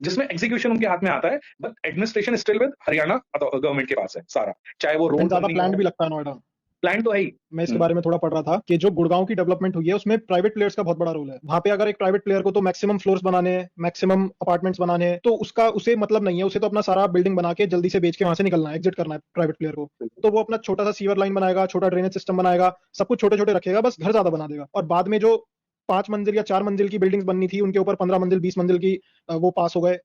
जिसमें एग्जीक्यूशन उनके हाथ में आता है, but administration still with Haryana government के पास है सारा, चाहे वो रोड ज्यादा प्लान भी लगता है नोएडा। प्लान तो है ही। मैं इसके बारे में थोड़ा पढ़ रहा था कि जो गुड़गांव की डेवलपमेंट हुई है उसमें प्राइवेट प्लेयर्स का बहुत बड़ा रोल है। वहां पे अगर एक प्राइवेट प्लेयर को तो मैक्सिमम फ्लोर्स बनाने हैं, मैक्सिमम अपार्टमेंट्स बनाने हैं, तो उसे मतलब नहीं है, उसे तो अपना सारा बिल्डिंग बना के जल्दी से बेच के वहां से निकलना है, एग्जिट करना है प्राइवेट प्लेयर को। तो वो अपना छोटा सा सीवर लाइन बनाएगा, छोटा ड्रेनेज सिस्टम बनाएगा, सब कुछ छोटे छोटे रखेगा, बस घर ज्यादा बना देगा। और बाद में जो 5 मंजिल या 4 मंजिल की बिल्डिंग्स बननी थी, उनके ऊपर 15 मंजिल 20 मंजिल की वो पास हो गए,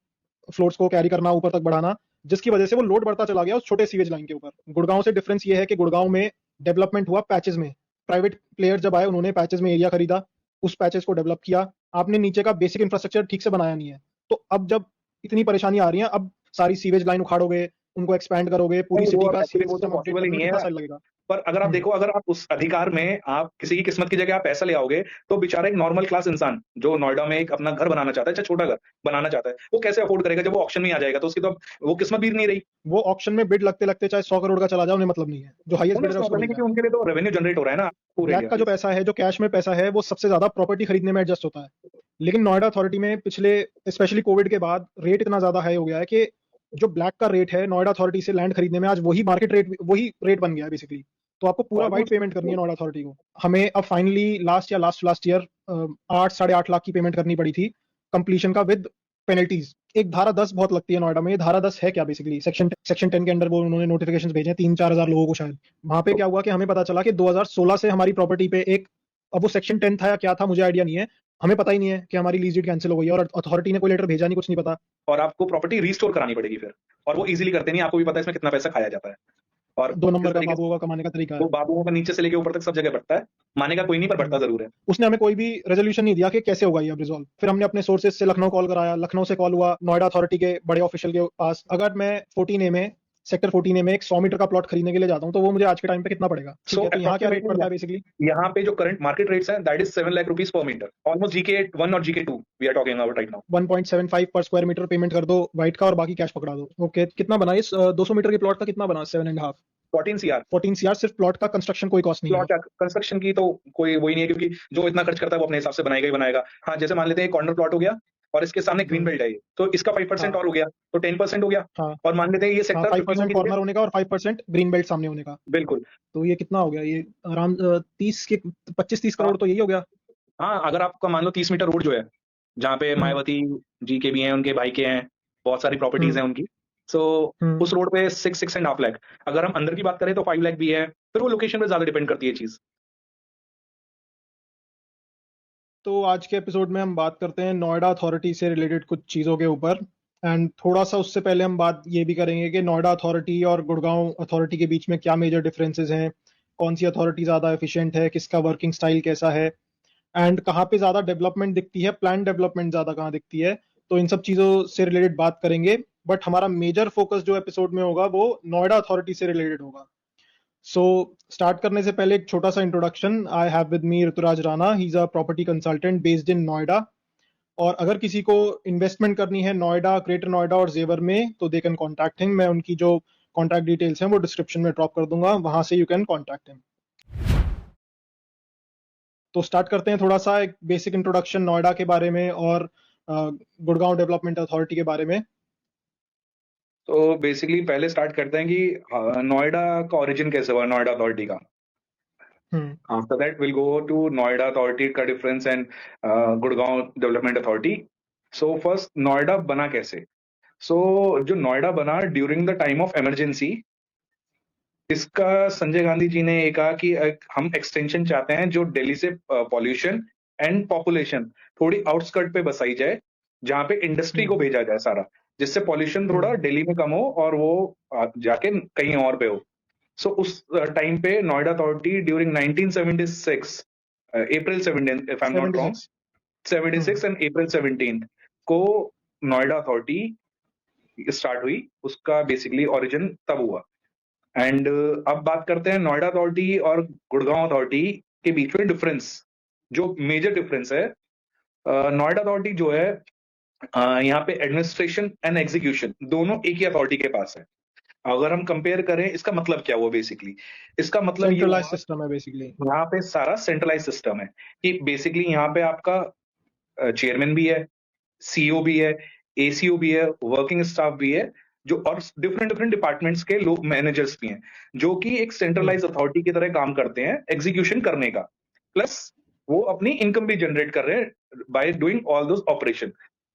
फ्लोर्स को कैरी करना, ऊपर तक बढ़ाना, जिसकी वजह से वो लोड बढ़ता चला गया उस छोटे सीवेज लाइन के ऊपर। गुड़गांव से डिफरेंस ये है कि गुड़गांव में डेवलपमेंट हुआ पैचेस में। प्राइवेट प्लेयर जब आए, उन्होंने पैचेस में एरिया खरीदा, उस पैचेस को डेवलप किया। आपने नीचे का बेसिक इंफ्रास्ट्रक्चर ठीक से बनाया नहीं है, तो अब जब इतनी परेशानी आ रही है, अब सारी सीवेज लाइन उखाड़ोगे, उनको एक्सपैंड करोगे, पूरी सिटी का सीवेज वो तो सिस्टम अपडेट पॉसिबल ही करने नहीं में है। कितना टाइम लगेगा? पर अगर आप देखो, अगर आप उस अधिकार में आप किसी की किस्मत की जगह आप पैसा ले आओगे, तो बेचारा एक नॉर्मल क्लास इंसान जो नोएडा में एक अपना घर बनाना चाहता है, चाहे छोटा घर बनाना चाहता है, वो कैसे अफोर्ड करेगा जब वो ऑक्शन में आ जाएगा? तो उसकी तो वो किस्मत भी नहीं रही। वो ऑक्शन में बिड लगते लगते चाहे 100 करोड़ का चला जाए, उन्हें मतलब नहीं है, जो हाईएस्ट बिडर है उसको मिल क्योंकि जाए। उनके लिए तो रेवेन्यू जनरेट हो रहा है ना पूरे ब्लैक इंडिया का जो से। पैसा है, जो कैश में पैसा है, वो सबसे ज्यादा प्रॉपर्टी खरीदने में एडजस्ट होता है। लेकिन नोएडा अथॉरिटी में पिछले, स्पेशली कोविड के बाद, रेट इतना ज्यादा हाई हो गया है कि जो ब्लैक का रेट है नोएडा अथॉरिटी से लैंड खरीदने में, आज वही मार्केट रेट, वही रेट बन गया है बेसिकली। तो आपको पूरा वाइट पेमेंट करनी है नोएडा अथॉरिटी को। हमें अब फाइनली लास्ट ईयर 8-8.5 लाख की पेमेंट करनी पड़ी थी कंप्लीशन का, विद पेनल्टीज। एक धारा 10 बहुत लगती है नोएडा में। ये धारा 10 है क्या? बेसिकली सेक्शन 10 के अंडर वो उन्होंने नोटिफिकेशन भेजे 3-4 हजार लोगों को शायद। वहां पे क्या हुआ कि हमें पता चला कि 2016 से हमारी प्रॉपर्टी पे एक, अब वो सेक्शन 10 था या क्या था मुझे आइडिया नहीं है, हमें पता ही नहीं है कि हमारी लीज डीड कैंसिल हो गई है, और अथॉरिटी ने कोई लेटर भेजा नहीं, कुछ नहीं पता। और आपको प्रॉपर्टी रिस्टोर करानी पड़ेगी फिर, और वो इजीली करते नहीं, आपको भी पता है इसमें कितना पैसा खाया जाता है और 2 नंबर किस का तरीके से बाबुओं का कमाने का तरीका वो है। बाबुओं का नीचे से लेके ऊपर तक सब जगह बढ़ता है। मानेगा कोई नहीं, पर बढ़ता जरूर है। उसने हमें कोई भी रेजोल्यूशन नहीं दिया कि कैसे होगा ये अब रिजॉल्व। फिर हमने अपने सोर्सेज से लखनऊ कॉल कराया, लखनऊ से कॉल हुआ नोएडा अथॉरिटी के बड़े ऑफिशियल के पास। अगर मैं 14A में, सेक्टर 14A में एक 100 मीटर का प्लॉट खरीदने के लिए जाता हूँ, तो वो मुझे आज के टाइम पे कितना पड़ेगा? ठीक है, तो यहाँ क्या रेट पड़ता है बेसिकली? यहाँ पे जो करंट मार्केट रेट्स हैं, that is 7 lakh rupees per metre, almost GK1 और GK2 we are talking about right now. 1.75 per square metre payment कर दो वाइट का, और बाकी कैश पकड़ा दो। ओके, कितना बना इस 200 मीटर के प्लॉट का? कितना बना? 7.5 14 CR 14 CR सिर्फ प्लॉट का, कंस्ट्रक्शन कोई कॉस्ट नहीं है। प्लॉट कंस्ट्रक्शन की तो कोई वही नहीं है, क्योंकि जो इतना खर्च करता है वो अपने हिसाब से बनाएगा ही बनाएगा। हाँ, जैसे मान लेते हैं कॉर्नर प्लॉट हो गया और इसके सामने ग्रीन बेल्ट है, तो इसका 5% हाँ और हो गया, तो 10% हो गया। हाँ और मान लेते हैं ये हाँ, सेक्टर 5% कॉर्नर होने का और 5% ग्रीन बेल्ट सामने होने का। बिल्कुल। तो ये कितना हो गया? ये आराम 25-30 करोड़ हाँ, तो यही हो गया। हाँ, अगर आपका मान लो 30 मीटर रोड जो है, जहाँ पे मायावती जी के भी हैं, उनके भाई के हैं, बहुत सारी प्रॉपर्टीज हैं उनकी, सो उस रोड पे 6.5 लाख। अगर हम अंदर की बात करें तो 5 लाख भी है, फिर वो लोकेशन पे ज्यादा डिपेंड करती है चीज। तो आज के एपिसोड में हम बात करते हैं नोएडा अथॉरिटी से रिलेटेड कुछ चीज़ों के ऊपर। एंड थोड़ा सा उससे पहले हम बात ये भी करेंगे कि नोएडा अथॉरिटी और गुड़गांव अथॉरिटी के बीच में क्या मेजर डिफरेंसेस हैं, कौन सी अथॉरिटी ज़्यादा एफिशिएंट है, किसका वर्किंग स्टाइल कैसा है, एंड कहाँ पे ज़्यादा डेवलपमेंट दिखती है, प्लान डेवलपमेंट ज़्यादा कहाँ दिखती है। तो इन सब चीज़ों से रिलेटेड बात करेंगे, बट हमारा मेजर फोकस जो एपिसोड में होगा वो नोएडा अथॉरिटी से रिलेटेड होगा। सो स्टार्ट करने से पहले एक छोटा सा introduction. I have with me Rituraj Rana, he is a property consultant based in Noida. और अगर किसी को इन्वेस्टमेंट करनी है नोएडा, ग्रेटर नोएडा और जेवर में, तो दे कैन कॉन्टैक्ट हिम। मैं उनकी जो कॉन्टैक्ट डिटेल्स हैं वो डिस्क्रिप्शन में ड्रॉप कर दूंगा, वहां से यू कैन कॉन्टैक्ट हिम। तो स्टार्ट करते हैं थोड़ा सा एक बेसिक इंट्रोडक्शन नोएडा के बारे में और गुड़गांव डेवलपमेंट अथॉरिटी के बारे में। तो बेसिकली पहले स्टार्ट करते हैं कि नोएडा का ओरिजिन कैसे हुआ, नोएडा अथॉरिटी का। After that will go to Noida authority का difference and Gurgaon development authority. So first, Noida बना कैसे? सो जो नोएडा बना during the time of emergency, इसका संजय गांधी जी ने ये कहा कि हम एक्सटेंशन चाहते हैं जो दिल्ली से पॉल्यूशन एंड पॉपुलेशन थोड़ी आउटस्कर्ट पे बसाई जाए, जहां पे इंडस्ट्री को भेजा जाए सारा, जिससे पॉल्यूशन थोड़ा दिल्ली में कम हो और वो जाके कहीं और पे हो। सो उस टाइम पे Noida authority during 1976 April 17 if I am not wrong, 76 and April 17 को नोएडा अथॉरिटी स्टार्ट हुई। उसका बेसिकली ओरिजिन तब हुआ। एंड अब बात करते हैं नोएडा अथॉरिटी और गुड़गांव अथॉरिटी के बीच में डिफरेंस। जो मेजर डिफरेंस है, नोएडा अथॉरिटी जो है, यहाँ पे एडमिनिस्ट्रेशन एंड एग्जीक्यूशन दोनों एक ही अथॉरिटी के पास है। अगर हम कंपेयर करें, इसका मतलब क्या हुआ बेसिकली? इसका मतलब ये सेंट्रलाइज सिस्टम है बेसिकली। यहाँ पे सारा सेंट्रलाइज सिस्टम है कि बेसिकली यहाँ पे आपका चेयरमैन भी है, CEO भी है, ACO भी है, वर्किंग स्टाफ भी है, जो और डिफरेंट डिफरेंट डिपार्टमेंट्स के लोग मैनेजर्स भी हैं, जो कि एक सेंट्रलाइज अथॉरिटी की तरह काम करते हैं एग्जीक्यूशन करने का, प्लस वो अपनी इनकम भी जनरेट कर रहे हैं by doing all those operation.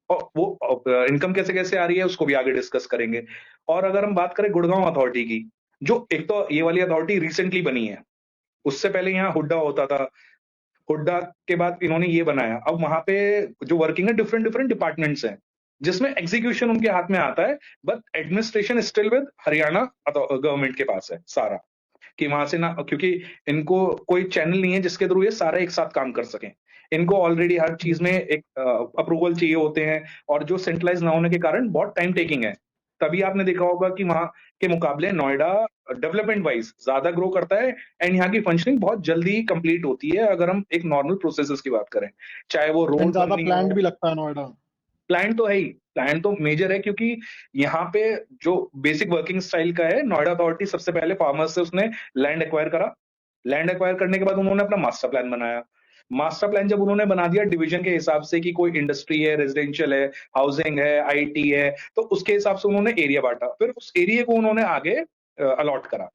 और वो इनकम कैसे कैसे आ रही है उसको भी आगे डिस्कस करेंगे। और अगर हम बात करें गुड़गांव अथॉरिटी की, जो एक तो ये वाली अथॉरिटी रिसेंटली बनी है, उससे पहले यहाँ हुड्डा होता था, हुड्डा के बाद इन्होंने ये बनाया। अब वहां पे जो वर्किंग है डिफरेंट डिफरेंट डिपार्टमेंट्स हैं, जिसमें एग्जीक्यूशन उनके हाथ में आता है, but administration still with Haryana government के पास है सारा, कि वहां से ना, क्योंकि इनको कोई चैनल नहीं है जिसके थ्रू ये सारे एक साथ काम कर सकें। इनको ऑलरेडी हर चीज में एक अप्रूवल चाहिए होते हैं, और जो सेंट्रलाइज ना होने के कारण बहुत टाइम टेकिंग है। तभी आपने देखा होगा कि वहां के मुकाबले नोएडा डेवलपमेंट वाइज ज्यादा ग्रो करता है, एंड यहाँ की फंक्शनिंग बहुत जल्दी कंप्लीट होती है अगर हम एक नॉर्मल प्रोसेसेस की बात करें, चाहे वो रोड ज्यादा बननी प्लान्ड हो। भी लगता है नोएडा। प्लान तो है ही, प्लान तो मेजर है, क्योंकि यहाँ पे जो बेसिक वर्किंग स्टाइल का है, नोएडा अथॉरिटी सबसे पहले फार्मर्स से उसने लैंड एक्वायर करा। लैंड एक्वायर करने के बाद उन्होंने अपना मास्टर प्लान बनाया। मास्टर प्लान जब उन्होंने बना दिया डिवीजन के हिसाब से कि कोई इंडस्ट्री है, रेजिडेंशियल है, हाउसिंग है, आईटी है, तो उसके हिसाब से उन्होंने एरिया बांटा, फिर उस एरिया को उन्होंने आगे अलॉट करा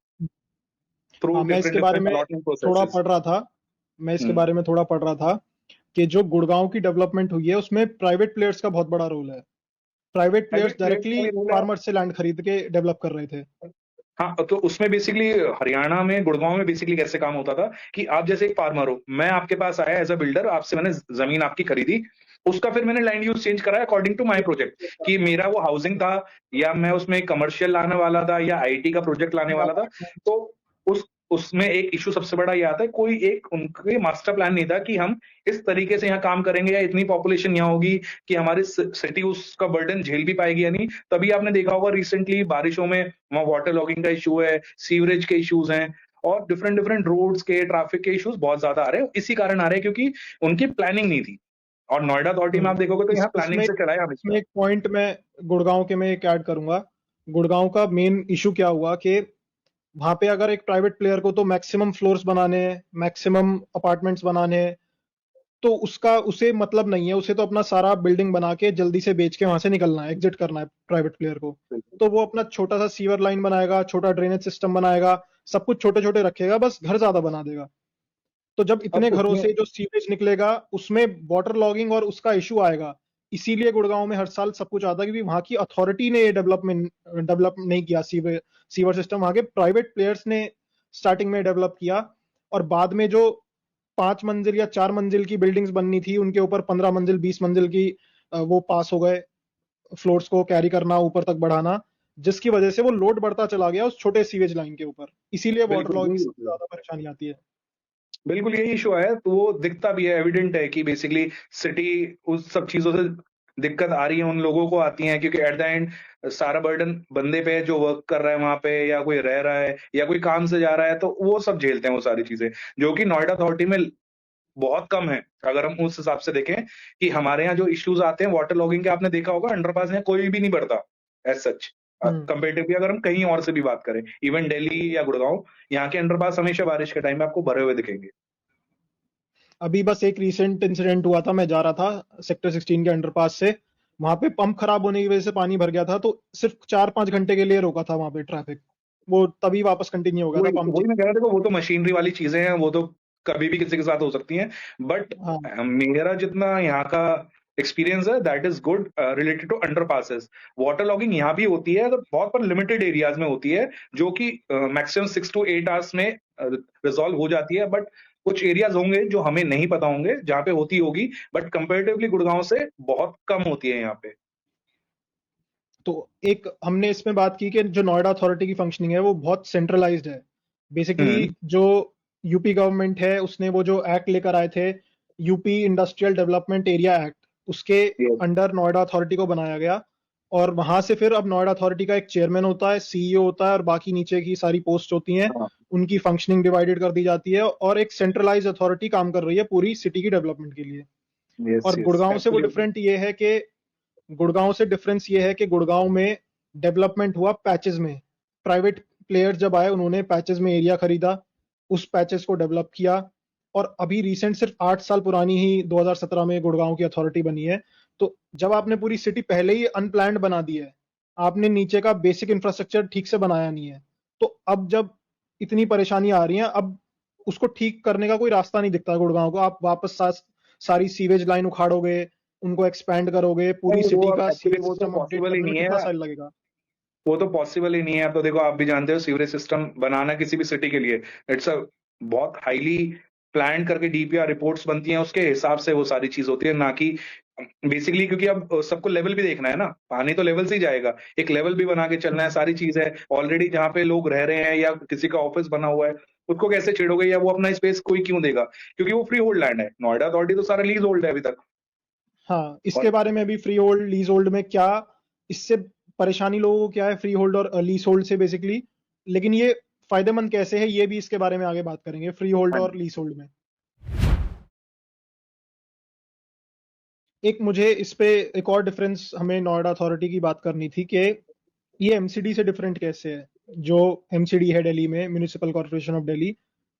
थ्रू हाँ, मैं डिफरेंट इसके बारे डिफरेंट में अलॉटमेंट थोड़ा प्रोसेसेस। पढ़ रहा था मैं इसके बारे में थोड़ा पढ़ रहा था कि जो गुड़गांव की डेवलपमेंट हुई है उसमें प्राइवेट प्लेयर्स का बहुत बड़ा रोल है। प्राइवेट प्लेयर्स प्राइवेट प्लेयर्स का डायरेक्टली भी रोल है। फार्मर से लैंड खरीद के डेवलप कर रहे थे। हाँ, तो उसमें बेसिकली हरियाणा में गुड़गांव में बेसिकली कैसे काम होता था कि आप जैसे एक फार्मर हो, मैं आपके पास आया एज अ बिल्डर, आपसे मैंने जमीन आपकी खरीदी, उसका फिर मैंने लैंड यूज चेंज करा अकॉर्डिंग टू माय प्रोजेक्ट, कि मेरा वो हाउसिंग था, या मैं उसमें कमर्शियल लाने वाला था, या आईटी का प्रोजेक्ट लाने वाला था। तो उस उसमें एक इशू सबसे बड़ा ये आता है, कोई एक उनके मास्टर प्लान नहीं था कि हम इस तरीके से यहाँ काम करेंगे, या इतनी पॉपुलेशन यहाँ होगी कि हमारी सिटी उसका बर्डन झेल भी पाएगी या नहीं। तभी आपने देखा होगा रिसेंटली बारिशों में वहाँ वाटर लॉगिंग का इशू है, सीवरेज के इश्यूज हैं, और डिफरेंट डिफरेंट रोड्स के ट्रैफिक के इश्यूज बहुत ज्यादा आ रहे हैं, इसी कारण आ रहे हैं क्योंकि उनकी प्लानिंग नहीं थी। और नोएडा अथॉरिटी में आप देखोगे तो यहाँ प्लानिंग इसमें से चला है हमेशा। इसमें एक पॉइंट मैं गुड़गांव के में एक ऐड करूंगा। गुड़गांव का मेन इशू क्या हुआ कि वहां पे अगर एक प्राइवेट प्लेयर को तो मैक्सिमम फ्लोर्स बनाने हैं, मैक्सिमम अपार्टमेंट्स बनाने हैं, तो उसका उसे मतलब नहीं है। उसे तो अपना सारा बिल्डिंग बना के जल्दी से बेच के वहां से निकलना है, एग्जिट करना है प्राइवेट प्लेयर को। तो वो अपना छोटा सा सीवर लाइन बनाएगा, छोटा ड्रेनेज सिस्टम बनाएगा, सब कुछ छोटे छोटे रखेगा, बस घर ज्यादा बना देगा। तो जब इतने अब घरों उसमें से जो सीवेज निकलेगा उसमें वाटर लॉगिंग और उसका इशू आएगा। इसीलिए गुड़गांव में हर साल सब कुछ आता है, क्योंकि वहां की अथॉरिटी ने ये डेवलप नहीं किया सीवर सिस्टम। वहां के प्राइवेट प्लेयर्स ने स्टार्टिंग में डेवलप किया, और बाद में जो 5 मंजिल या 4 मंजिल की बिल्डिंग्स बननी थी उनके ऊपर 15 मंजिल 20 मंजिल की वो पास हो गए, फ्लोर्स को कैरी करना, ऊपर तक बढ़ाना, जिसकी वजह से वो लोड बढ़ता चला गया उस छोटे सीवेज लाइन के ऊपर। इसीलिए वाटर बिल्कुल लॉगिंग से यही ज्यादा परेशानी आती है। बिल्कुल यही इशू है, तो वो दिखता भी है, एविडेंट है कि बेसिकली सिटी उस सब चीजों से दिक्कत आ रही है, उन लोगों को आती है, क्योंकि एट द एंड सारा बर्डन बंदे पे है जो वर्क कर रहा है वहां पे, या कोई रह रहा है, या कोई काम से जा रहा है, तो वो सब झेलते हैं वो सारी चीजें, जो कि नोएडा अथॉरिटी में बहुत कम है। अगर हम उस हिसाब से देखें कि हमारे यहाँ जो इश्यूज आते हैं वाटर लॉगिंग के, आपने देखा होगा अंडरपास यहाँ कोई भी नहीं बढ़ता एज सच, कंपेरेटिवली अगर हम कहीं और से भी बात करें, इवन दिल्ली या गुड़गांव, यहाँ के अंडरपास हमेशा बारिश के टाइम में आपको भरे हुए दिखेंगे। अभी बस एक रीसेंट इंसिडेंट हुआ था, मैं जा रहा था सेक्टर 16 के अंडरपास से, वहां पे पंप खराब होने की वजह से पानी भर गया था, तो सिर्फ 4-5 घंटे के लिए रोका था वहां पे ट्रैफिक। वो तभी वापस कंटिन्यू हो गया था, वही पंप वही चेंज। मैं कह रहा था, देखो वो तो मशीनरी वाली चीजें हैं, वो तो कभी भी किसी के साथ हो सकती हैं, बट हाँ। मेरा जितना यहाँ का एक्सपीरियंस है that is good related to under passes. Water logging यहाँ भी होती है तो बहुत पर लिमिटेड एरियाज में होती है, जो कि मैक्सिमम 6 to 8 आवर्स में रिजॉल्व हो जाती है, बट कुछ एरियाज होंगे जो हमें नहीं पता होंगे जहाँ पे होती होगी, बट कंपेरेटिवली गुड़गांव से बहुत कम होती है यहाँ पे। तो एक हमने इसमें बात की कि जो नोएडा अथॉरिटी की फंक्शनिंग है वो बहुत सेंट्रलाइज्ड है। बेसिकली हम्म। जो यूपी गवर्नमेंट है उसने वो जो एक्ट लेकर आए थे, UP industrial development area act, उसके Yes. अंडर नोएडा अथॉरिटी को बनाया गया। और वहां से फिर अब नोएडा अथॉरिटी का एक चेयरमैन होता है, सीईओ होता है, और बाकी नीचे की सारी पोस्ट होती हैं, हाँ। उनकी फंक्शनिंग डिवाइडेड कर दी जाती है, और एक सेंट्रलाइज अथॉरिटी काम कर रही है पूरी सिटी की डेवलपमेंट के लिए। यस और यस गुड़गांव से वो एब्सोल्युटली। डिफरेंट ये है कि गुड़गांव से डिफरेंस ये है कि गुड़गांव में डेवलपमेंट हुआ पैचेस में। प्राइवेट प्लेयर्स जब आए उन्होंने पैचेस में एरिया खरीदा, उस पैचेस को डेवलप किया। और अभी रिसेंट सिर्फ 8 साल पुरानी ही 2017 में गुड़गांव की अथॉरिटी बनी है, तो जब आपने पूरी सिटी पहले ही अनप्लान्ड बना दी है, आपने नीचे का बेसिक इंफ्रास्ट्रक्चर ठीक से बनाया नहीं है, तो अब जब इतनी परेशानी आ रही है, अब उसको ठीक करने का कोई रास्ता नहीं दिखता गुड़गांव को। आप वापस सारी सीवेज लाइन उखाड़ोगे, उनको एक्सपैंड करोगे, पूरी नहीं, सिटी वो का एक्चुअली सीवेज वो तो सिस्टम अपडेट पॉसिबल ही करने में नहीं कितना है। साल लगेगा? वो तो पॉसिबल ही नहीं है। अब तो देखो, आप भी जानते हो, सीवरेज सिस्टम बनाना किसी भी सिटी के लिए इट्स अ बहुत हाईली प्लान करके डीपीआर रिपोर्ट्स बनती हैं, उसके हिसाब से वो सारी चीज होती है, ना कि बेसिकली, क्योंकि अब सबको लेवल भी देखना है ना, पानी तो लेवल से ही जाएगा, एक लेवल भी बना के चलना है, सारी चीज है ऑलरेडी जहाँ पे लोग रह रहे हैं या किसी का ऑफिस बना हुआ है, उसको कैसे छेड़ोगे, या वो अपना स्पेस कोई क्यों देगा, क्योंकि वो फ्री होल्ड लैंड है। नोएडा अथॉरिटी तो सारा लीज होल्ड है अभी तक। हाँ, इसके और बारे में भी फ्री होल्ड लीज होल्ड में क्या, इससे परेशानी लोगों को क्या है फ्री होल्ड और लीज होल्ड से बेसिकली, लेकिन ये फायदेमंद कैसे है, ये भी इसके बारे में आगे बात करेंगे, फ्री होल्ड हाँ और जी। लीज होल्ड में। एक मुझे इस पे एक और डिफरेंस हमें नोएडा अथॉरिटी की बात करनी थी कि ये एमसीडी से डिफरेंट कैसे है। जो एमसीडी है दिल्ली में, म्यूनिसिपल कॉर्पोरेशन ऑफ दिल्ली,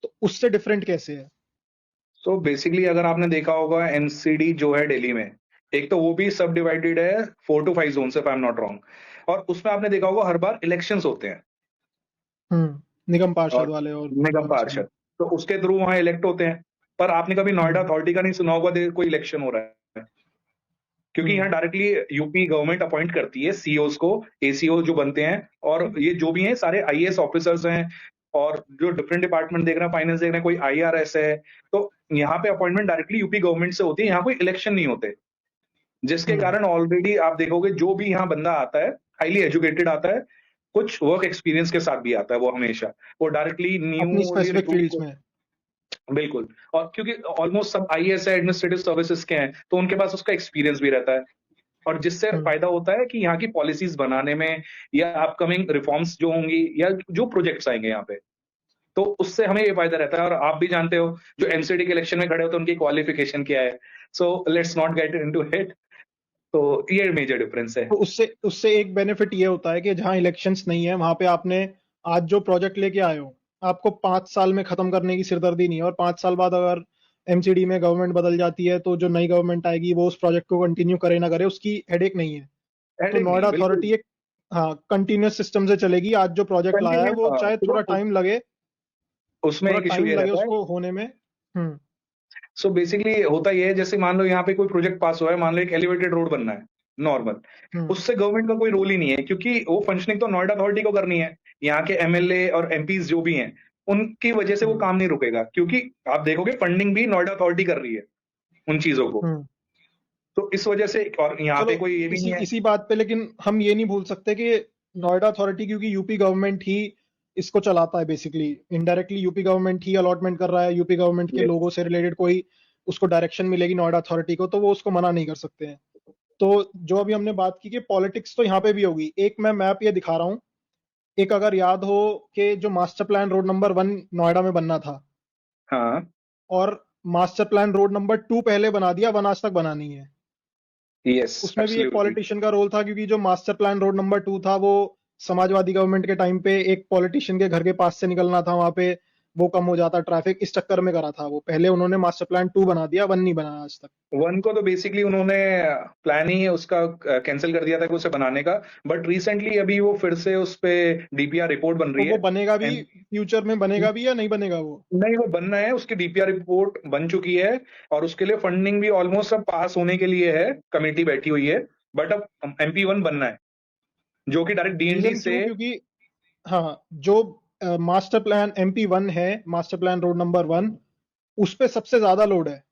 तो उससे डिफरेंट कैसे है? तो बेसिकली अगर आपने देखा होगा, एमसीडी जो है दिल्ली में, एक तो वो भी सब डिवाइडेड है 4 to 5 zone, if I am not wrong. और उसमें आपने देखा होगा हर बार इलेक्शंस होते हैं, निगम पार्षद और वाले निगम और सभी। पार्षद, तो उसके थ्रू वहां इलेक्ट होते हैं। पर आपने कभी नोएडा हम्म। अथॉरिटी का नहीं सुना होगा कोई इलेक्शन हो रहा है, क्योंकि यहाँ हम्म। डायरेक्टली यूपी गवर्नमेंट अपॉइंट करती है सीओस को, एसीओ जो बनते हैं, और ये जो भी हैं सारे आईएएस ऑफिसर्स हैं, और जो डिफरेंट डिपार्टमेंट देख रहे हैं, फाइनेंस देख रहे हैं, कोई आईआरएस है, तो यहाँ पे अपॉइंटमेंट डायरेक्टली यूपी गवर्नमेंट से होती है, यहाँ कोई इलेक्शन नहीं होते। जिसके हम्म। कारण ऑलरेडी आप देखोगे जो भी यहाँ बंदा आता है, हाईली एजुकेटेड आता है, कुछ वर्क एक्सपीरियंस के साथ भी आता है, वो हमेशा वो डायरेक्टली अपनी न्यूली स्पेसिफिक फील्ड्स रिक्रूट। में। बिल्कुल। और क्योंकि ऑलमोस्ट सब आईएएस है, एडमिनिस्ट्रेटिव सर्विसेज के हैं, तो उनके पास उसका एक्सपीरियंस भी रहता है, और जिससे हम्म। फायदा होता है कि यहाँ की पॉलिसीज बनाने में, या अपकमिंग रिफॉर्म्स जो होंगी, या जो प्रोजेक्ट्स आएंगे यहाँ पे, तो उससे हमें ये फायदा रहता है। और आप भी जानते हो, जो एमसीडी के इलेक्शन में खड़े होते हैं, उनकी क्वालिफिकेशन क्या है। So let's not get into it. तो ये मेजर डिफरेंस है। तो उससे उससे एक बेनिफिट ये होता है कि जहाँ इलेक्शंस नहीं है वहां पे आपने आज जो प्रोजेक्ट लेके आए हो, आपको 5 साल में खत्म करने की सिरदर्दी नहीं है, और 5 साल बाद अगर एमसीडी में गवर्नमेंट बदल जाती है तो जो नई गवर्नमेंट आएगी वो उस प्रोजेक्ट को कंटिन्यू करे ना करे उसकी हेडेक नहीं है। तो हेडेक नहीं है, नोएडा बिल्कुल। अथॉरिटी एक, हाँ, कंटिन्यूस सिस्टम से चलेगी। आज जो प्रोजेक्ट लाया है कंटिन्यू, वो चाहे देखो उसमें थोड़ा एक इशू टाइम ये लगे रहता है। उसको होने में। हम्म। सो बेसिकली होता ये है, जैसे मान लो यहाँ पे कोई प्रोजेक्ट पास हुआ है, मान लो एक एलिवेटेड रोड बनना है, नॉर्मल, हम्म। उससे गवर्नमेंट का कोई रोल ही नहीं है, क्योंकि वो फंक्शनिंग तो नोएडा अथॉरिटी को करनी है। यहाँ के एमएलए और एमपीज जो भी हैं, उनकी वजह से वो हम्म। काम नहीं रुकेगा, क्योंकि आप देखोगे फंडिंग भी नोएडा अथॉरिटी कर रही है उन चीजों को। हम्म। तो इस वजह से, और यहाँ चलो, पे कोई ये भी इसी नहीं है। इसी बात पे लेकिन हम ये नहीं भूल सकते कि नोएडा अथॉरिटी, क्योंकि यूपी गवर्नमेंट ही इसको चलाता है बेसिकली, इनडायरेक्टली यूपी गवर्नमेंट ही अलॉटमेंट कर रहा है, यूपी गवर्नमेंट के ये लोगों से रिलेटेड कोई उसको डायरेक्शन मिलेगी नोएडा अथॉरिटी को तो वो उसको मना नहीं कर सकते हैं। तो जो अभी हमने बात की कि पॉलिटिक्स तो यहाँ पे भी होगी, एक मैं मैप ये दिखा रहा हूँ। एक अगर याद हो कि जो master plan road number 1 Noida में बनना था, हाँ। और मास्टर प्लान रोड नंबर 2 पहले बना दिया, 1 आज तक बना नहीं है। यस, उसमें भी एक एब्सोल्युटली। पॉलिटिशियन का रोल था, क्योंकि जो मास्टर प्लान रोड नंबर 2 था वो समाजवादी गवर्नमेंट के टाइम पे एक पॉलिटिशियन के घर के पास से निकलना था, वहां पे वो कम हो जाता ट्रैफिक, इस चक्कर में करा था वो। पहले उन्होंने मास्टर प्लान 2 बना दिया, 1 नहीं बनाया आज तक। वन को तो बेसिकली उन्होंने प्लान ही उसका कैंसिल कर दिया था कि उसे बनाने का, बट रिसेंटली अभी वो फिर से उस पे डीपीआर रिपोर्ट बन तो रही वो है। बनेगा भी, एंड फ्यूचर में बनेगा भी या नहीं बनेगा वो? नहीं, वो बनना है, उसकी डीपीआर रिपोर्ट बन चुकी है, और उसके लिए फंडिंग भी ऑलमोस्ट अब पास होने के लिए है, कमेटी बैठी हुई है। बट अब MP1 बनना है, जो कि डायरेक्ट डीएनडी रीजन से। क्यों? क्योंकि हाँ, जो मास्टर प्लान MP1 है, मास्टर प्लान रोड नंबर 1, उस पे सबसे ज्यादा लोड है।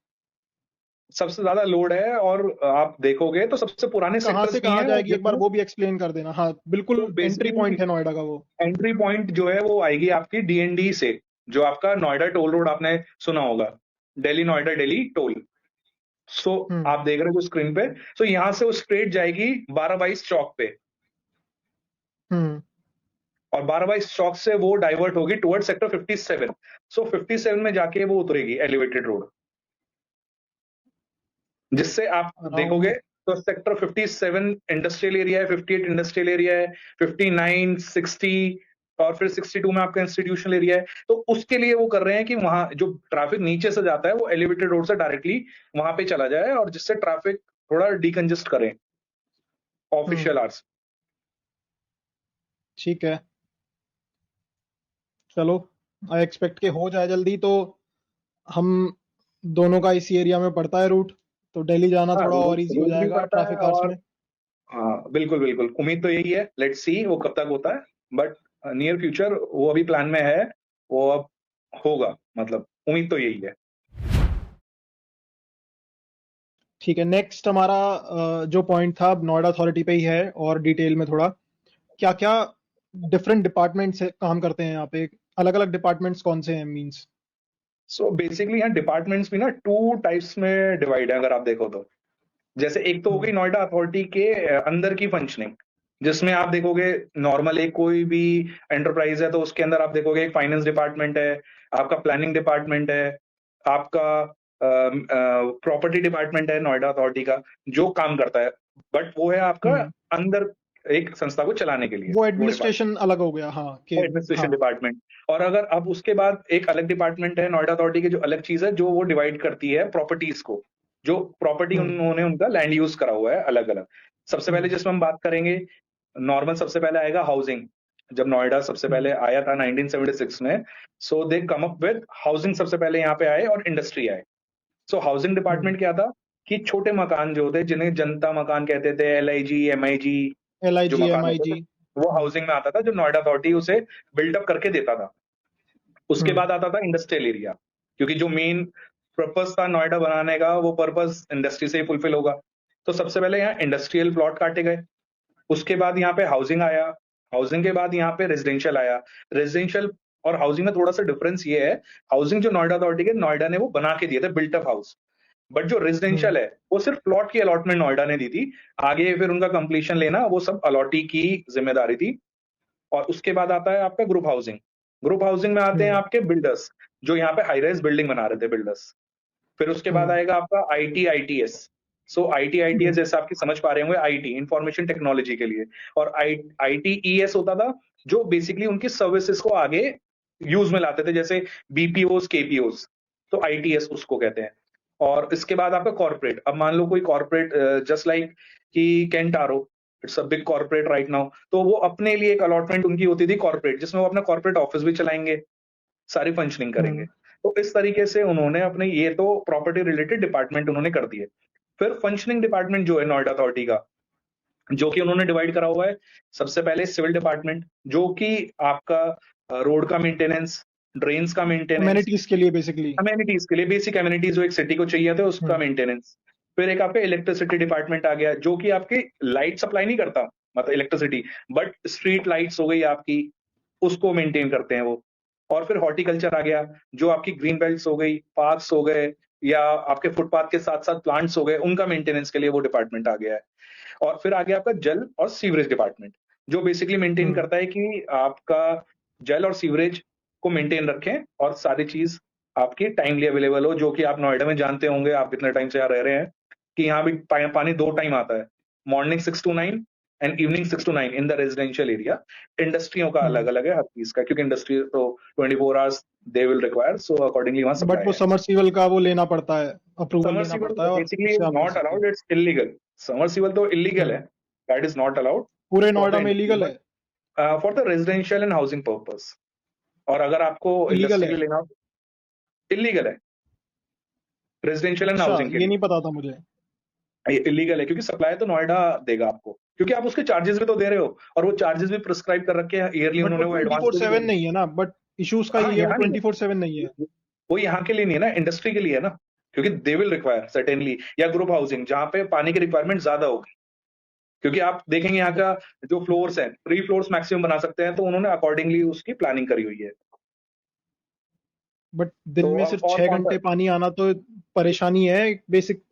सबसे ज्यादा लोड है, और आप देखोगे तो सबसे पुराने कहाँ सेक्टर्स से भी कहाँ हैं वो, जाएगी एक बार जिसमें वो भी एक्सप्लेन कर देना। हाँ, तो बिल्कुल एंट्री बेसिकली पॉइंट है नोएडा का वो। एंट्री पॉइंट जो है वो आएगी आपकी डीएनडी से, जो आपका नोएडा टोल रोड आपने सुना होगा, दिल्ली नोएडा दिल्ली टोल। सो हम्म। आप देख रहे हो जो स्क्रीन पे, सो यहां से वो स्ट्रेट जाएगी 12/22 चौक पे, हम्म। और 12/22 चौक से वो डाइवर्ट होगी टुवर्ड सेक्टर 57। सो 57 में जाके वो उतरेगी एलिवेटेड रोड, जिससे आप देखोगे अराउंड। तो सेक्टर 57 इंडस्ट्रियल एरिया है, 58 इंडस्ट्रियल एरिया है, 59, 60, और फिर 62 में आपका इंस्टीट्यूशनल एरिया है। तो उसके लिए वो कर रहे हैं कि वहां जो ट्रैफिक नीचे से जाता है वो एलिवेटेड रोड से डायरेक्टली वहां पे चला जाए, और जिससे ट्रैफिक थोड़ा डिकंजेस्ट करें ऑफिशियल आवर्स। ठीक है, चलो आई एक्सपेक्ट के हो जाए जल्दी। तो हम दोनों का इसी एरिया में पड़ता है रूट, तो दिल्ली जाना हाँ, थोड़ा और रूट इजी हो रूट भी जाएगा पड़ता है, ट्रैफिक आवर्स और में। हाँ बिल्कुल बिल्कुल, उम्मीद तो यही है, लेट्स सी वो कब तक होता है, बट नियर फ्यूचर वो अभी प्लान में है, वो अब होगा, मतलब उम्मीद तो यही है। ठीक है, नेक्स्ट हमारा जो पॉइंट था अब नोएडा अथॉरिटी पे ही है, और डिटेल में थोड़ा क्या क्या डिफरेंट डिपार्टमेंट्स काम करते हैं यहाँ पे, अलग अलग डिपार्टमेंट्स कौन से हैं मींस। सो बेसिकली यहाँ डिपार्टमेंट्स भी ना टू टाइप्स में डिवाइड है, अगर आप देखो तो। जैसे एक तो हो गई नोएडा अथॉरिटी के अंदर की फंक्शनिंग, जिसमें आप देखोगे नॉर्मल एक कोई भी एंटरप्राइज है तो उसके अंदर आप देखोगे एक फाइनेंस डिपार्टमेंट है, आपका प्लानिंग डिपार्टमेंट है, आपका प्रॉपर्टी डिपार्टमेंट है नोएडा अथॉरिटी का, जो काम करता है, बट वो है आपका अंदर एक संस्था को चलाने के लिए वो वो डिपार्टमेंट, एडमिनिस्ट्रेशन अलग हो गया, हाँ कि एडमिनिस्ट्रेशन हाँ। डिपार्टमेंट। और अगर अब उसके बाद एक अलग डिपार्टमेंट है नोएडा अथॉरिटी की, जो अलग चीज है, जो वो डिवाइड करती है प्रॉपर्टीज को, जो प्रॉपर्टी उन्होंने उनका लैंड यूज करा हुआ है अलग अलग। सबसे पहले जिसमें हम बात करेंगे, नॉर्मल सबसे पहले आएगा हाउसिंग। जब नोएडा सबसे पहले आया था 1976 में, सो दे कम अप विद हाउसिंग, सबसे पहले यहाँ पे आए, और इंडस्ट्री आए। सो हाउसिंग डिपार्टमेंट क्या था कि छोटे मकान जो थे, जिन्हें जनता मकान कहते थे, LIG MIG, जो LIG मकान होते थे, MIG। वो हाउसिंग में आता था, जो नोएडा अथॉरिटी उसे बिल्डअप करके देता था। उसके बाद आता था इंडस्ट्रियल एरिया, क्योंकि जो मेन पर्पस था नोएडा बनाने का, वो पर्पस इंडस्ट्री से ही फुलफिल होगा। तो सबसे पहले यहाँ इंडस्ट्रियल प्लॉट काटे गए, उसके बाद यहाँ पे हाउसिंग आया, हाउसिंग के बाद यहाँ पे रेजिडेंशियल आया। रेजिडेंशियल और हाउसिंग में थोड़ा सा डिफरेंस ये है, हाउसिंग जो नोएडा अथॉरिटी के, नोएडा ने वो बना के दिए थे बिल्टअप हाउस, बट जो रेजिडेंशियल है वो सिर्फ प्लॉट की अलॉटमेंट नोएडा ने दी थी, आगे फिर उनका कंप्लीशन लेना वो सब अलॉटी की जिम्मेदारी थी। और उसके बाद आता है आपका ग्रुप हाउसिंग। ग्रुप हाउसिंग में आते हैं आपके बिल्डर्स, जो यहाँ पे हाई राइज बिल्डिंग बना रहे थे बिल्डर्स। फिर उसके बाद आएगा आपका IT ITS। So IT ITS जैसे आपकी समझ पा रहे होंगे, IT इंफॉर्मेशन टेक्नोलॉजी के लिए, और ITES होता था जो बेसिकली उनकी सर्विसेज को आगे यूज में लाते थे, जैसे BPOs KPOs, तो ITS उसको कहते हैं। और इसके बाद आपका कॉर्पोरेट, अब मान लो कोई कॉर्पोरेट जस्ट लाइक कि Kentaro, it's a big corporate right now, तो वो अपने लिए एक अलॉटमेंट उनकी होती थी कॉर्पोरेट, जिसमें वो अपना कॉर्पोरेट ऑफिस भी चलाएंगे, सारी फंक्शनिंग करेंगे। तो इस तरीके से उन्होंने अपने, ये तो प्रॉपर्टी रिलेटेड डिपार्टमेंट उन्होंने कर दिए। फिर फंक्शनिंग डिपार्टमेंट जो है नोएडा अथॉरिटी का, जो कि उन्होंने डिवाइड करा हुआ है, सबसे पहले सिविल डिपार्टमेंट, जो कि आपका रोड का मेंटेनेंस, ड्रेन्स का मेंटेनेंस, अमेनिटीज के लिए बेसिकली। अमेनिटीज के लिए, बेसिक अमेनिटीज जो एक सिटी को चाहिए थे उसका मेंटेनेंस। फिर एक आपका इलेक्ट्रिसिटी डिपार्टमेंट आ गया, जो कि आपकी लाइट सप्लाई नहीं करता, मतलब इलेक्ट्रिसिटी, बट स्ट्रीट लाइट्स हो गई आपकी, उसको मेंटेन करते हैं वो। और फिर हॉर्टिकल्चर आ गया, जो आपकी ग्रीन बेल्ट्स हो गई, पार्क्स हो गए, या आपके फुटपाथ के साथ साथ प्लांट्स हो गए, उनका मेंटेनेंस के लिए वो डिपार्टमेंट आ गया है। और फिर आ गया आपका जल और सीवरेज डिपार्टमेंट, जो बेसिकली मेंटेन करता है कि आपका जल और सीवरेज को मेंटेन रखें, और सारी चीज आपकी टाइमली अवेलेबल हो, जो कि आप नोएडा में जानते होंगे, आप इतने टाइम से यहाँ रह रहे हैं, कि यहाँ भी पानी 2 टाइम आता है, morning 6 to 9 and evening 6 to 9 in the residential area. इंडस्ट्रियों का अलग अलग है हर चीज का, क्योंकि इंडस्ट्री तो 24 hours they will require, so accordingly वहां बट सप्लाई वो है। समरसीवल का वो लेना पड़ता है, अप्रूवल लेना सबमर्सिबल पड़ता है, और बेसिकली उससे आप कर नॉट सकते अलाउड, हो। It's illegal. सबमर्सिबल तो इलीगल है, दैट इज नॉट अलाउड पूरे फॉर द नोएडा में इंडस्ट्री, इलीगल बट है? For the residential and housing purpose. और अगर आपको इलीगल इंडस्ट्री के है? लिए लेना, इलीगल है, रेजिडेंशियल एंड अच्छा, हाउसिंग के ये लिए नहीं पता था मुझे। इलीगल है, क्योंकि सप्लाई तो नोएडा देगा आपको, क्योंकि आप उसके चार्जेस भी तो दे रहे हो, और वो चार्जेस भी प्रिस्क्राइब कर रखे हैं ईयरली, बट वो उन्होंने वो ट्वेंटी एडवांस फोर में भी दे सेवन नहीं है ना, बट इश्यूज का दिए। हाँ, ये है, वो यहाँ नहीं 24/7 नहीं है। है, वो यहाँ के लिए नहीं है ना, इंडस्ट्री के लिए है ना, क्योंकि दे विल रिक्वायर सर्टेनली, या ग्रुप हाउसिंग जहाँ पे पानी की रिक्वायरमेंट ज्यादा होगी, क्योंकि आप देखेंगे यहाँ का जो फ्लोर्स है, 3 फ्लोर्स मैक्सिमम बना सकते हैं, तो उन्होंने अकॉर्डिंगली उसकी प्लानिंग करी हुई है। बट दिन तो में अब सिर्फ और 6 घंटे पानी आना तो परेशानी है बेसिक।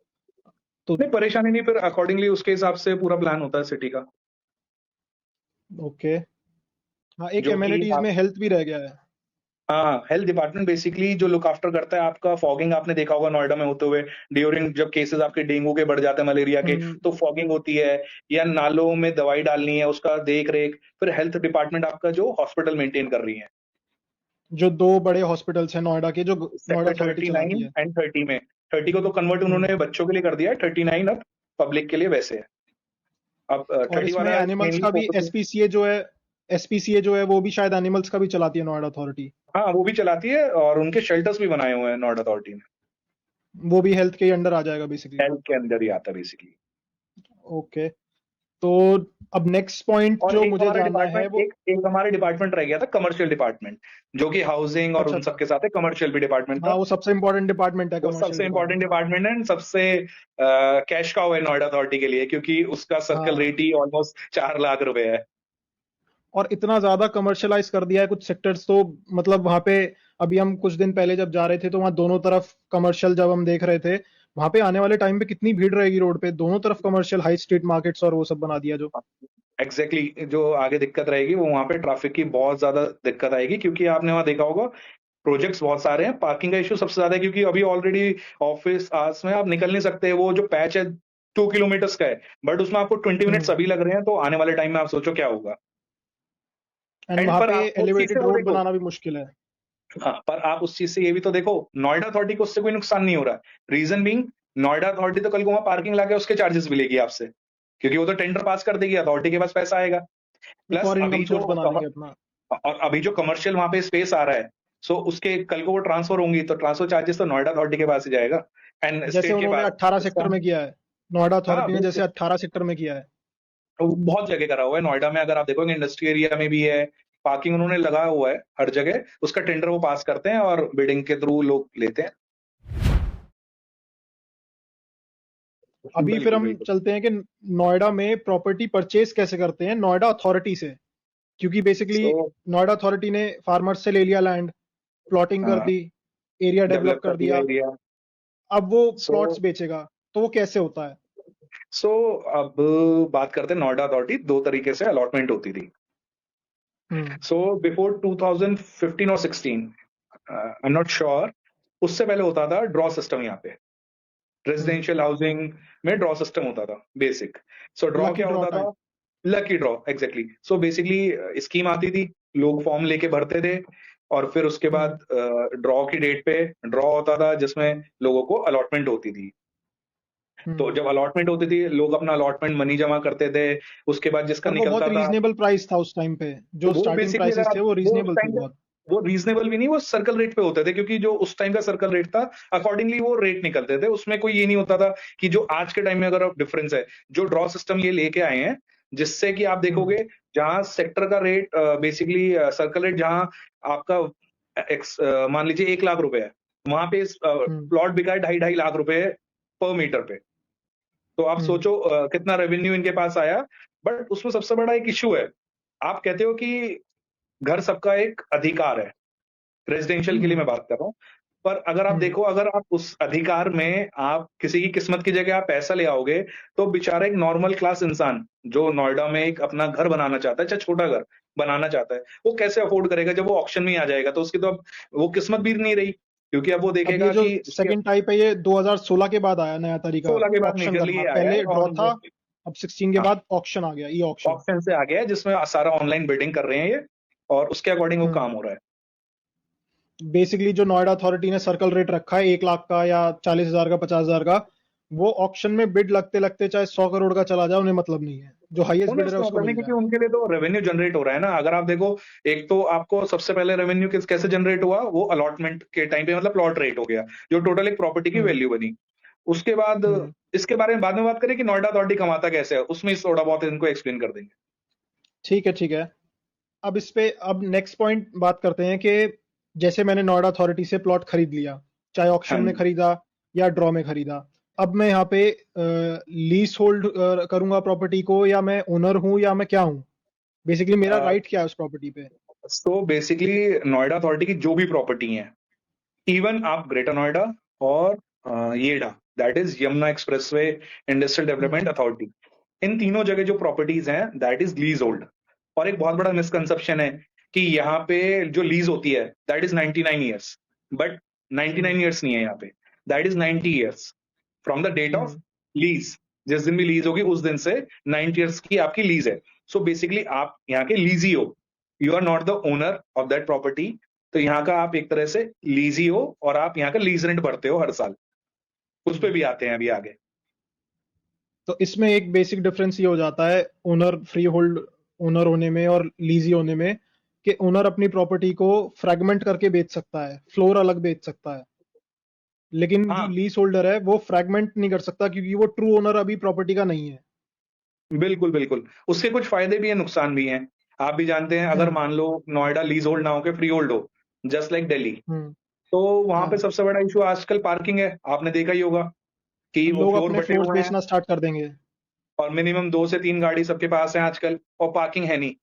तो नहीं, परेशानी नहीं, फिर अकॉर्डिंगली उसके हिसाब से पूरा प्लान होता है सिटी का, ओके। हाँ, एक जो कि एमेनिटीज आप, में हेल्थ भी रह गया है। हाँ, हेल्थ डिपार्टमेंट बेसिकली जो लुक आफ्टर करता है आपका, फॉगिंग आपने देखा होगा नोएडा में होते हुए, ड्यूरिंग जब केसेस आपके डेंगू के बढ़ जाते हैं, मलेरिया के, तो फॉगिंग होती है, या नालों में दवाई डालनी है, उसका देख रेख। फिर हेल्थ डिपार्टमेंट आपका जो हॉस्पिटल मेंटेन कर रही है, जो 2 बड़े हॉस्पिटल्स हैं नोएडा के, जो नोएडा सेक्टर अथॉरिटी चलाती 39 है। एंड 30 में, 30 को तो कन्वर्ट उन्होंने बच्चों के लिए कर दिया है, 39 अब पब्लिक के लिए वैसे है। अब और टटी इसमें वाला एनिमल्स मेनली का भी फोकस। एसपीसीए जो है वो भी शायद एनिमल्स का भी चलाती है नोएडा अथॉरिटी। हाँ, वो भी चलाती है और उनके शेल्टर्स भी बनाए हुए हैं नोएडा अथॉरिटी ने। वो भी हेल्थ के अंडर आ जाएगा बेसिकली। हेल्थ के अंदर ही आता है बेसिकली। ओके, तो अब नेक्स्ट पॉइंट और जो एक मुझे हमारा जानना है डिपार्टमेंट वो। एक हमारा डिपार्टमेंट रह गया था, कमर्शियल डिपार्टमेंट, जो कि हाउसिंग और अच्छा उन अच्छा। सब के साथ है, कमर्शियल भी डिपार्टमेंट हाँ, था। वो सबसे इंपॉर्टेंट डिपार्टमेंट है, वो कमर्शियल सबसे इंपॉर्टेंट डिपार्टमेंट। डिपार्टमेंट है, सबसे कैश काउ है नोएडा अथॉरिटी के लिए, क्योंकि उसका सर्कल हाँ, रेट ही ऑलमोस्ट 4 लाख रुपए है। और इतना ज्यादा कमर्शलाइज कर दिया है कुछ सेक्टर्स तो, मतलब वहां पे अभी हम कुछ दिन पहले जब जा रहे थे तो वहां दोनों तरफ कमर्शियल जब हम देख रहे थे, वहां पे आने वाले टाइम पे कितनी भीड़ रहेगी रोड पे, दोनों तरफ कमर्शियल हाई स्ट्रीट मार्केट्स और वो सब बना दिया जो। एग्जैक्टली exactly, जो आगे दिक्कत रहेगी वो वहां पे ट्रैफिक की बहुत ज्यादा दिक्कत आएगी, क्योंकि आपने वहां देखा होगा प्रोजेक्ट्स बहुत सारे हैं, पार्किंग का इशू सबसे ज्यादा है, क्योंकि अभी ऑलरेडी ऑफिस आवर्स में आप निकल नहीं सकते। वो जो पैच है 2 किलोमीटर का है, बट उसमें आपको 20 मिनट्स हम्म। अभी लग रहे हैं, तो आने वाले टाइम में आप सोचो क्या होगा। एंड एंड वहां पर पे आपको उस चीज से एलिवेटेड वो रोड देखो, बनाना भी मुश्किल है। हाँ, पर आप उस चीज से ये भी तो देखो, नोएडा अथॉरिटी को उससे कोई नुकसान नहीं हो रहा है। रीजन बीइंग, नोएडा अथॉरिटी तो कल को वहां पार्किंग लाके उसके चार्जेस भी लेगी आपसे, क्योंकि वो तो टेंडर पास कर देगी, अथॉरिटी के पास पैसा आएगा। एक प्लस और इनकम सोर्स बना लेंगे अपना। और अभी जो कमर्शियल वहां पे स्पेस आ रहा है, सो उसके कल को वो ट्रांसफर होंगी, तो ट्रांसफर चार्जेस तो नोएडा अथॉरिटी के पास ही जाएगा, एंड जैसे स्टेट के उन्होंने पास 18 इसका। सेक्टर में किया है, नोएडा हाँ अथॉरिटी ने जैसे बिल्कुल, 18 सेक्टर में किया है। तो बहुत जगह करा हुआ है नोएडा में, अगर आप देखोगे इंडस्ट्री एरिया में भी है, पार्किंग उन्होंने लगाया हुआ है हर जगह, उसका टेंडर वो पास करते हैं और बिडिंग के थ्रू लोग लेते हैं। अभी फिर बिल्कुल हम बिल्कुल। चलते हैं कि नोएडा में प्रॉपर्टी परचेज कैसे करते हैं नोएडा अथॉरिटी से, क्योंकि बेसिकली सो नोएडा अथॉरिटी ने फार्मर्स से ले लिया लैंड, प्लॉटिंग कर दी, एरिया डेवलप डेवलप कर कर दिया दिया, एरिया। अब वो सो प्लॉट्स बेचेगा, तो वो कैसे होता है? सो अब बात करते हैं नोएडा अथॉरिटी, दो तरीके से अलॉटमेंट होती थी। हम्म। सो बिफोर 2015 और 16, आई एम नॉट श्योर, उससे पहले होता था ड्रॉ सिस्टम यहाँ पे, हम्म। रेजिडेंशियल हाउसिंग में ड्रॉ सिस्टम होता था बेसिक। सो ड्रॉ लकी क्या ड्रॉ होता था? Type. Lucky draw, exactly. So basically scheme आती थी, लोग फॉर्म लेके भरते थे, और फिर उसके हम्म। बाद ड्रॉ की डेट पे ड्रॉ होता था, जिसमें लोगों को अलॉटमेंट होती थी। तो हम्म। जब अलॉटमेंट होती थी, लोग अपना अलॉटमेंट मनी जमा करते थे, उसके बाद जिसका और वो बहुत निकलता था, रीजनेबल प्राइस था उस टाइम पे, तो जो वो स्टार्टिंग बेसिकली अगर प्राइसेस थे आप वो वो उस रीजनेबल थे टाइम पे, बहुत। वो रीजनेबल भी नहीं, वो सर्कल रेट पे होते थे, क्योंकि जो उस टाइम का सर्कल रेट था, अकॉर्डिंगली वो रेट निकलते थे। उसमें कोई ये नहीं होता था कि जो आज के टाइम में अगर डिफरेंस है, जो ड्रॉ सिस्टम ये लेके आए हैं, जिससे कि आप हम्म। देखोगे जहां सेक्टर का रेट बेसिकली सर्कल रेट जहां आपका मान लीजिए 1 लाख रुपए है, वहां पे हम्म। प्लॉट बिका है 2.5 लाख रुपए पर मीटर पे। तो आप हम्म। सोचो कितना रेवेन्यू इनके पास आया। बट उसमें सबसे बड़ा एक इश्यू है, आप कहते हो कि घर सबका एक अधिकार है, रेजिडेंशियल के लिए हम्म। मैं बात कर रहा हूँ। पर अगर आप हम्म। देखो, अगर आप उस अधिकार में आप किसी की किस्मत की जगह आप पैसा ले आओगे, तो बेचारा एक नॉर्मल क्लास इंसान जो नोएडा में एक अपना घर बनाना चाहता है, चाहे छोटा घर बनाना चाहता है, वो कैसे अफोर्ड करेगा जब वो ऑक्शन में ही आ जाएगा? तो उसकी तो अब वो किस्मत भी नहीं रही, क्योंकि अब वो अब ये देखेगा जो कि उसके सेकंड टाइप है ये 2016 के बाद आया नया तरीका 16 के बाद ऑक्शन मेजरली करना, ये आया है। पहले ड्रॉ और था, अब 16 के हाँ, बाद ऑक्शन आ गया, ई ऑक्शन। ऑक्शन से आ गया है, जिसमें सारा ऑनलाइन बिडिंग कर रहे हैं ये, और उसके अकॉर्डिंग वो हम्म। काम हो रहा है। बेसिकली जो नोएडा अथॉरिटी ने सर्कल रेट रखा है 1 लाख का या 40,000 का, 50,000 का, वो ऑक्शन में बिड लगते लगते चाहे 100 करोड़ का चला जाए उन्हें मतलब नहीं है, जो हाईएस्ट उन्हें बिडर है उसका उसको मतलब नहीं, मिल क्योंकि जाए। उनके लिए तो रेवेन्यू जनरेट हो रहा है ना। अगर आप देखो, एक तो आपको सबसे पहले रेवेन्यू कैसे जनरेट हुआ, वो अलॉटमेंट के टाइम पे, मतलब प्लॉट रेट हो गया, जो टोटल एक प्रॉपर्टी की हम्म। वैल्यू बनी। उसके बाद हम्म। इसके बारे में बाद में बात करें कि नोएडा अथॉरिटी कमाता कैसे है, उसमें थोड़ा बहुत इनको एक्सप्लेन कर देंगे। ठीक है, ठीक है। अब इस पे अब नेक्स्ट पॉइंट बात करते हैं कि जैसे मैंने नोएडा अथॉरिटी से प्लॉट खरीद लिया, चाहे हाँ ऑक्शन में जी। खरीदा या ड्रॉ में खरीदा, अब मैं यहाँ पे लीज होल्ड करूंगा प्रॉपर्टी को, या मैं ओनर हूँ, या मैं क्या हूँ? बेसिकली मेरा राइट क्या है उस प्रॉपर्टी पे? तो बेसिकली नोएडा अथॉरिटी की जो भी प्रॉपर्टी है, इवन आप ग्रेटर नोएडा और YEIDA, that is Yamuna expressway industrial development hmm. Authority, इन तीनों जगह जो प्रॉपर्टीज हैं, दैट इज लीज होल्ड। और एक बहुत बड़ा मिसकंसेप्शन है कि यहाँ पे जो लीज होती है that is 99 years, but 99 hmm. Years नहीं है यहाँ पे, that is 90 years from the date of hmm. Lease. जिस दिन भी लीज होगी उस दिन से 90 ईयर्स की आपकी लीज है। सो बेसिकली आप यहाँ के लीजी हो, you are not the owner of that property. तो यहाँ का आप एक तरह से लीजी हो, और आप यहाँ का लीज रेंट भरते हो हर साल। उस पे हम्म। भी आते हैं अभी आगे। तो इसमें एक बेसिक डिफरेंस ये हो जाता है ओनर फ्री होल्ड ओनर होने में और लीजी होने में, कि ओनर अपनी प्रॉपर्टी को फ्रैगमेंट करके बेच सकता है, फ्लोर अलग बेच सकता है, लेकिन जो हाँ, लीज होल्डर है वो फ्रैगमेंट नहीं कर सकता क्योंकि वो ट्रू ओनर अभी प्रॉपर्टी का नहीं है। बिल्कुल, बिल्कुल। उसके कुछ फ़ायदे भी हैं, नुकसान भी हैं। आप भी जानते हैं, अगर हम्म। मान लो नोएडा लीज़ होल्ड ना होके फ्री होल्ड हो, जस्ट लाइक दिल्ली, हम्म। तो वहाँ पे हाँ, सबसे बड़ा इश्यू आजकल पार्किंग है। आपने देखा ही होगा कि वो लोग फ्लोर अपने बँटे फ्लोर्स हुए हैं बेचना स्टार्ट कर देंगे। और मिनिमम 2 से 3 गाड़ी सबके पास है आजकल और पार्किंग है नहीं।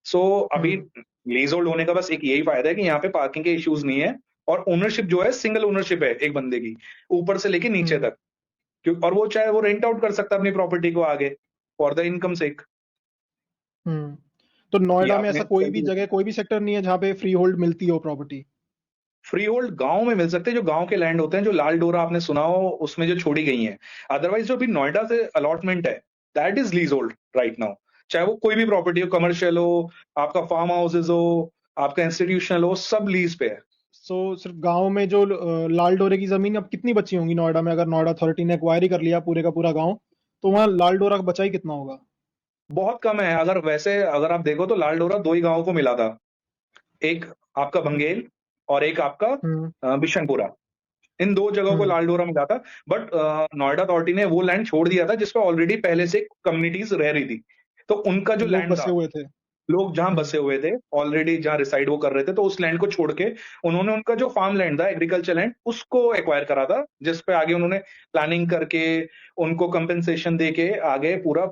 सो अभी हम्म। लीज़ होल्ड होने का बस एक यही फ़ायदा है कि यहाँ पे पार्किंग के इश्यूज़ नहीं है और ओनरशिप जो है सिंगल ओनरशिप है एक बंदे की, ऊपर से लेके नीचे हम्म। तक। और वो चाहे वो रेंट आउट कर सकता है अपनी प्रॉपर्टी को आगे, फॉर द इनकम सेक। हम्म। तो कि नोएडा में आपने ऐसा कोई भी जगह, कोई भी सेक्टर नहीं है जहाँ पे फ्री होल्ड मिलती हो प्रॉपर्टी? फ्री होल्ड गाँव में मिल सकते हैं, जो गाँव के लैंड होते हैं, जो लाल डोरा आपने सुना हो, उसमें जो छोड़ी गई हैं। अदरवाइज़ जो अभी नोएडा से अलॉटमेंट है, that is lease hold right now. चाहे वो कोई भी प्रॉपर्टी हो, कमर्शियल हो, आपका फार्म हाउसेज़ हो, आपका इंस्टीट्यूशनल हो, सब लीज़ पे है। सो सिर्फ गांव में जो लाल डोरे की जमीन अब कितनी बची होंगी नोएडा में, अगर नोएडा अथॉरिटी ने एक्वायर ही कर लिया पूरे का पूरा गांव, तो वहाँ लाल डोरा का बचा ही कितना होगा? बहुत कम है, अगर आप देखो तो लाल डोरा 2 ही गाँवों को मिला था। एक आपका हम्म। बंगेल और एक आपका हम्म। बिशनपुरा। इन 2 जगहों को हम्म। लाल डोरा मिला था, बट नोएडा अथॉरिटी ने वो लैंड छोड़ दिया था, जिसपे ऑलरेडी पहले से कम्युनिटीज़ रह रही थी। तो उनका जो लोग लैंड बसे था, हुए थे। लोग जहाँ हम्म। बसे हुए थे, ऑलरेडी जहाँ रिसाइड वो कर रहे थे, तो उस लैंड को छोड़ के उन्होंने उनका जो फार्म लैंड था, एग्रीकल्चर लैंड, उसको एक्वायर करा था, जिस पे आगे उन्होंने प्लानिंग करके, उनको कंपेंसेशन देके आगे पूरा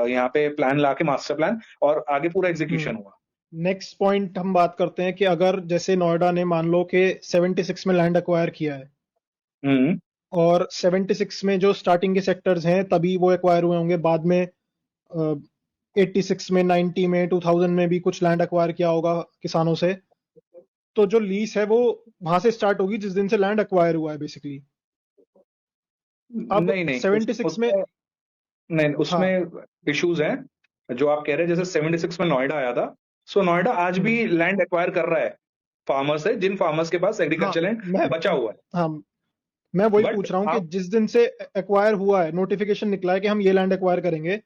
यहाँ पे प्लान लाके मास्टर प्लान और आगे पूरा एग्जीक्यूशन हुआ। नेक्स्ट पॉइंट हम बात करते हैं कि अगर जैसे नोएडा ने मान लो कि 76 में लैंड एक्वायर किया है, हुँ, और 76 में जो स्टार्टिंग के सेक्टर्स हैं तभी वो एक्वायर हुए होंगे, बाद में 86 में, 90 में, 2000 में भी कुछ लैंड एक्वायर किया होगा किसानों से, तो जो लीज है वो वहां से स्टार्ट होगी जिस दिन से लैंड एक्वायर हुआ है बेसिकली। अब नहीं, नहीं, 76 में। उसमें नहीं, हाँ। उसमें इश्यूज़ हैं। जो आप कह रहे हैं जैसे 76 में नोएडा आया था, सो नोएडा आज भी हम्म। लैंड एक्वायर कर रहा है, फार्मर से, जिन फार्मर्स के पास हाँ। एग्रीकल्चर लैंड मैं बचा हुआ है। हाँ, मैं वही बट पूछ रहा हूँ कि आप जिस दिन से एक्वायर हुआ है, नोटिफिकेशन निकला है कि हम ये लैंड एक्वायर करेंगे,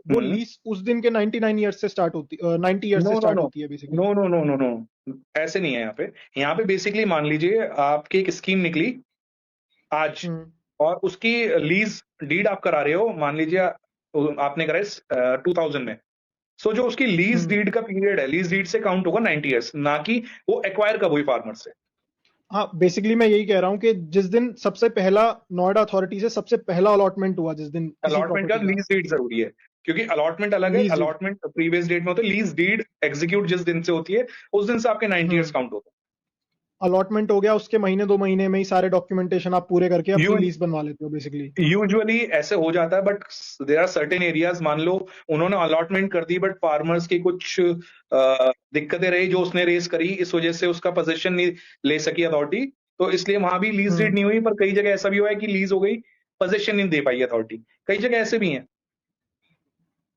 वो हुँ, लीज उस दिन के 99 ईयर्स से स्टार्ट होती, 90 ईयर्स नो, से नो, स्टार्ट नो। होती है basically. No, no, no, no, no. ऐसे नहीं है यहाँ पे। यहाँ पे बेसिकली मान लीजिए आपकी एक स्कीम निकली आज हम्म। और उसकी लीज़ डीड आप करा रहे हो, मान लीजिए आपने कराई 2000 में। सो जो उसकी लीज़ हम्म। डीड का पीरियड है, लीज़ डीड से काउंट होगा 90 इयर्स, ना कि वो एक्वायर कब हुई फार्मर से। हाँ, बेसिकली मैं यही कह रहा हूँ कि जिस दिन सबसे पहला नोएडा अथॉरिटी से सबसे पहला अलॉटमेंट हुआ, जिस दिन किसी अलॉटमेंट का प्रॉपर्टी का लीज़ डीड ज़रूरी है, क्योंकि अलॉटमेंट अलग है, lease deed. Allotment previous date में होता है, लीज़ डीड एग्ज़ीक्यूट जिस दिन से होती है, उस दिन से आपके 90 इयर्स हम्म। काउंट होते अलॉटमेंट हो गया, उसके महीने 2 महीने में ही सारे डॉक्यूमेंटेशन आप पूरे करके हैं। अपनी लीज बनवा लेते हो बेसिकली। यूजुअली ऐसे हो जाता है, but there are certain areas, मान लो उन्होंने अलॉटमेंट कर दी बट फार्मर्स की कुछ दिक्कतें रही जो उसने रेस करी, इस वजह से उसका पोजीशन नहीं ले सकी अथॉरिटी, तो इसलिए वहां भी लीज डीड हम्म। नहीं हुई। पर कई जगह ऐसा भी हुआ है कि लीज हो गई, पोजीशन नहीं दे पाई अथॉरिटी, कई जगह ऐसे भी हैं।